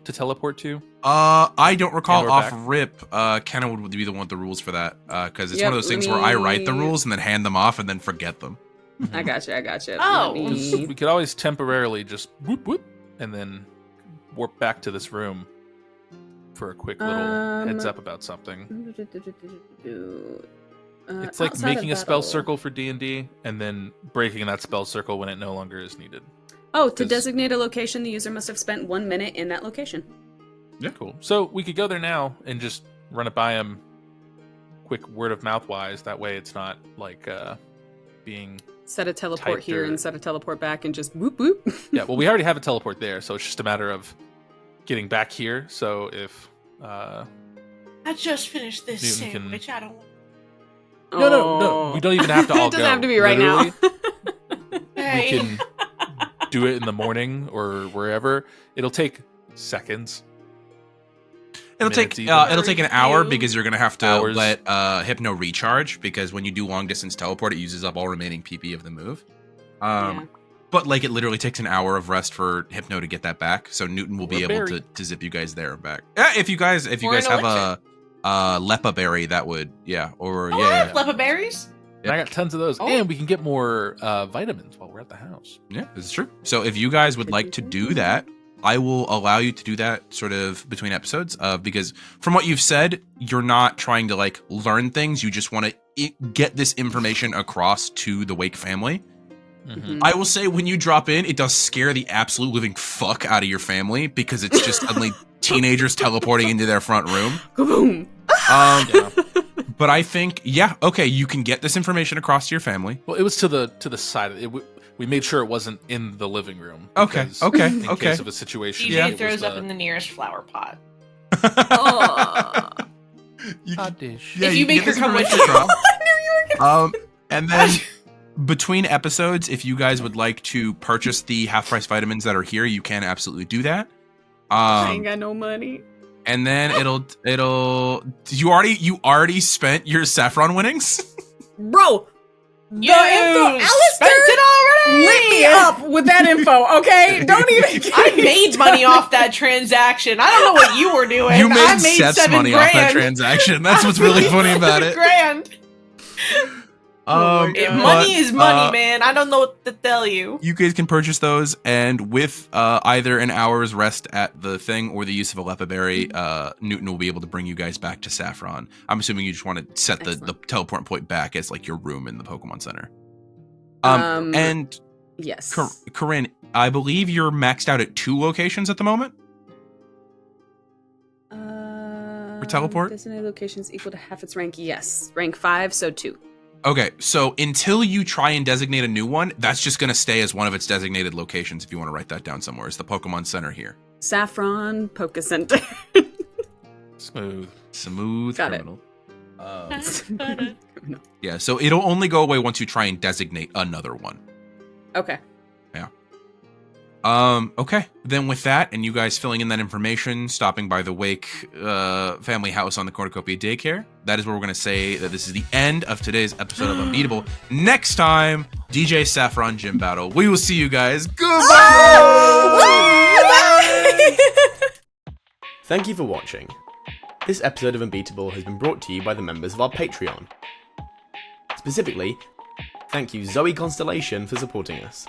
to teleport to? I don't recall And we're off back. rip. Kenna would be the one with the rules for that, because it's Yep, one of those things let where I write the me- rules and then hand them off and then forget them. I gotcha. Oh. Let me- We could always temporarily just whoop whoop and then warp back to this room for a quick little heads up about something. It's like outside of making a spell battle. circle for D&D and then breaking that spell circle when it no longer is needed. Oh, to 'Cause- designate a location, the user must have spent 1 minute in that location. Yeah, cool. So we could go there now and just run it by him, quick word of mouth wise. That way, it's not like being. Set a teleport Typed here or- and set a teleport back and just whoop whoop. Yeah, well, we already have a teleport there, so it's just a matter of getting back here. So if I just finished this Newton can- sandwich. I don't. no, we don't even have to all It doesn't go. have to be right now. Literally, Hey. we can do it in the morning or wherever. It'll take seconds. It'll Minutes take even. it'll take an hour You- because you're gonna have to Hours. let Hypno recharge, because when you do long distance teleport, it uses up all remaining PP of the move. Yeah. But like it literally takes an hour of rest for Hypno to get that back, so Newton will be Or able berry. to zip you guys there and back. Yeah, if you guys Or have an a Lepa berry, that would or Oh, yeah, I yeah. have lepa berries. And I got tons of those, Oh. and we can get more vitamins while we're at the house. Yeah, this is true. So if you guys would like to do that, I will allow you to do that sort of between episodes, because from what you've said, you're not trying to like learn things. You just want to get this information across to the Wake family. Mhm. I will say when you drop in, it does scare the absolute living fuck out of your family, because it's just suddenly teenagers teleporting into their front room. Kaboom! Yeah. But I think, yeah, okay, you can get this information across to your family. Well, it was to the side. We made sure it wasn't in the living room. Okay, because okay, In okay. case of a situation, DJ it was throws up in the nearest flower pot. You can- dish. yeah, If you can make get her this come with information you. across. And then between episodes, if you guys would like to purchase the half price vitamins that are here, you can absolutely do that. I ain't got no money. And then it'll you already spent your saffron winnings? Bro! You Alistair spent it already. lit me up with that info, okay? Don't even I made money off that transaction. I don't know what you were doing. You made I made Seth's $7 money grand. off that transaction. That's what's really funny about it. Grand. Oh my If God. money is money, uh, man. I don't know what to tell you. You guys can purchase those, and with either an hour's rest at the thing or the use of a lepa berry, Newton will be able to bring you guys back to Saffron. I'm assuming you just want to set the Excellent. teleport point back as like your room in the Pokemon Center. And Yes. Corinne, I believe you're maxed out at 2 locations at the moment. teleport? Designated locations equal to half its rank. Yes. Rank 5, so 2. Okay, so until you try and designate a new one, that's just going to stay as one of its designated locations if you want to write that down somewhere. It's the Pokemon Center here. Saffron Poke Center. Smooth Got criminal. it. Yeah, so it'll only go away once you try and designate another one. Okay. Yeah. Okay. Then with that, and you guys filling in that information, stopping by the Wake family house on the Cornucopia Daycare, that is where we're going to say that this is the end of today's episode of Unbeatable. Next time, DJ Saffron Gym Battle. We will see you guys. Goodbye! Thank you for watching. This episode of Unbeatable has been brought to you by the members of our Patreon. Specifically, thank you Zoe Constellation for supporting us.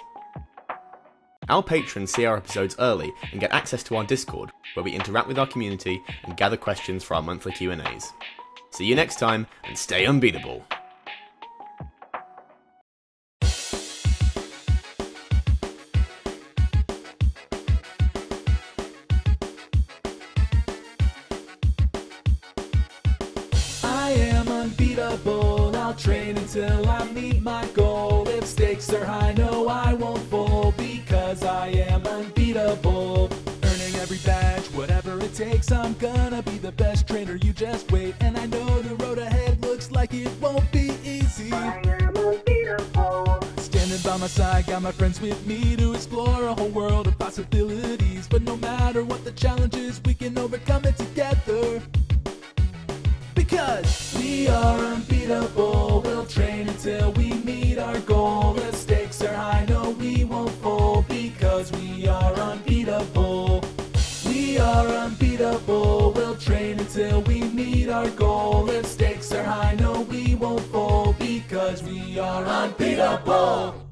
Our patrons see our episodes early and get access to our Discord, where we interact with our community and gather questions for our monthly Q&As. See you next time, and stay unbeatable! I am unbeatable, I'll train until I meet my goal. If stakes are high, no, I won't fold, because I am unbeatable. Earning every badge, whatever it takes, I'm gonna be the best trainer, you just wait. And I know the road ahead looks like it won't be easy. I am unbeatable. Standing by my side, got my friends with me to explore a whole world of possibilities. But no matter what the challenge is, we can overcome it together. Because we are unbeatable, we'll train until we meet our goal. If stakes are high, no, we won't fold, because we are unbeatable. We are unbeatable, we'll train until we meet our goal. If stakes are high, no, we won't fold, because we are unbeatable.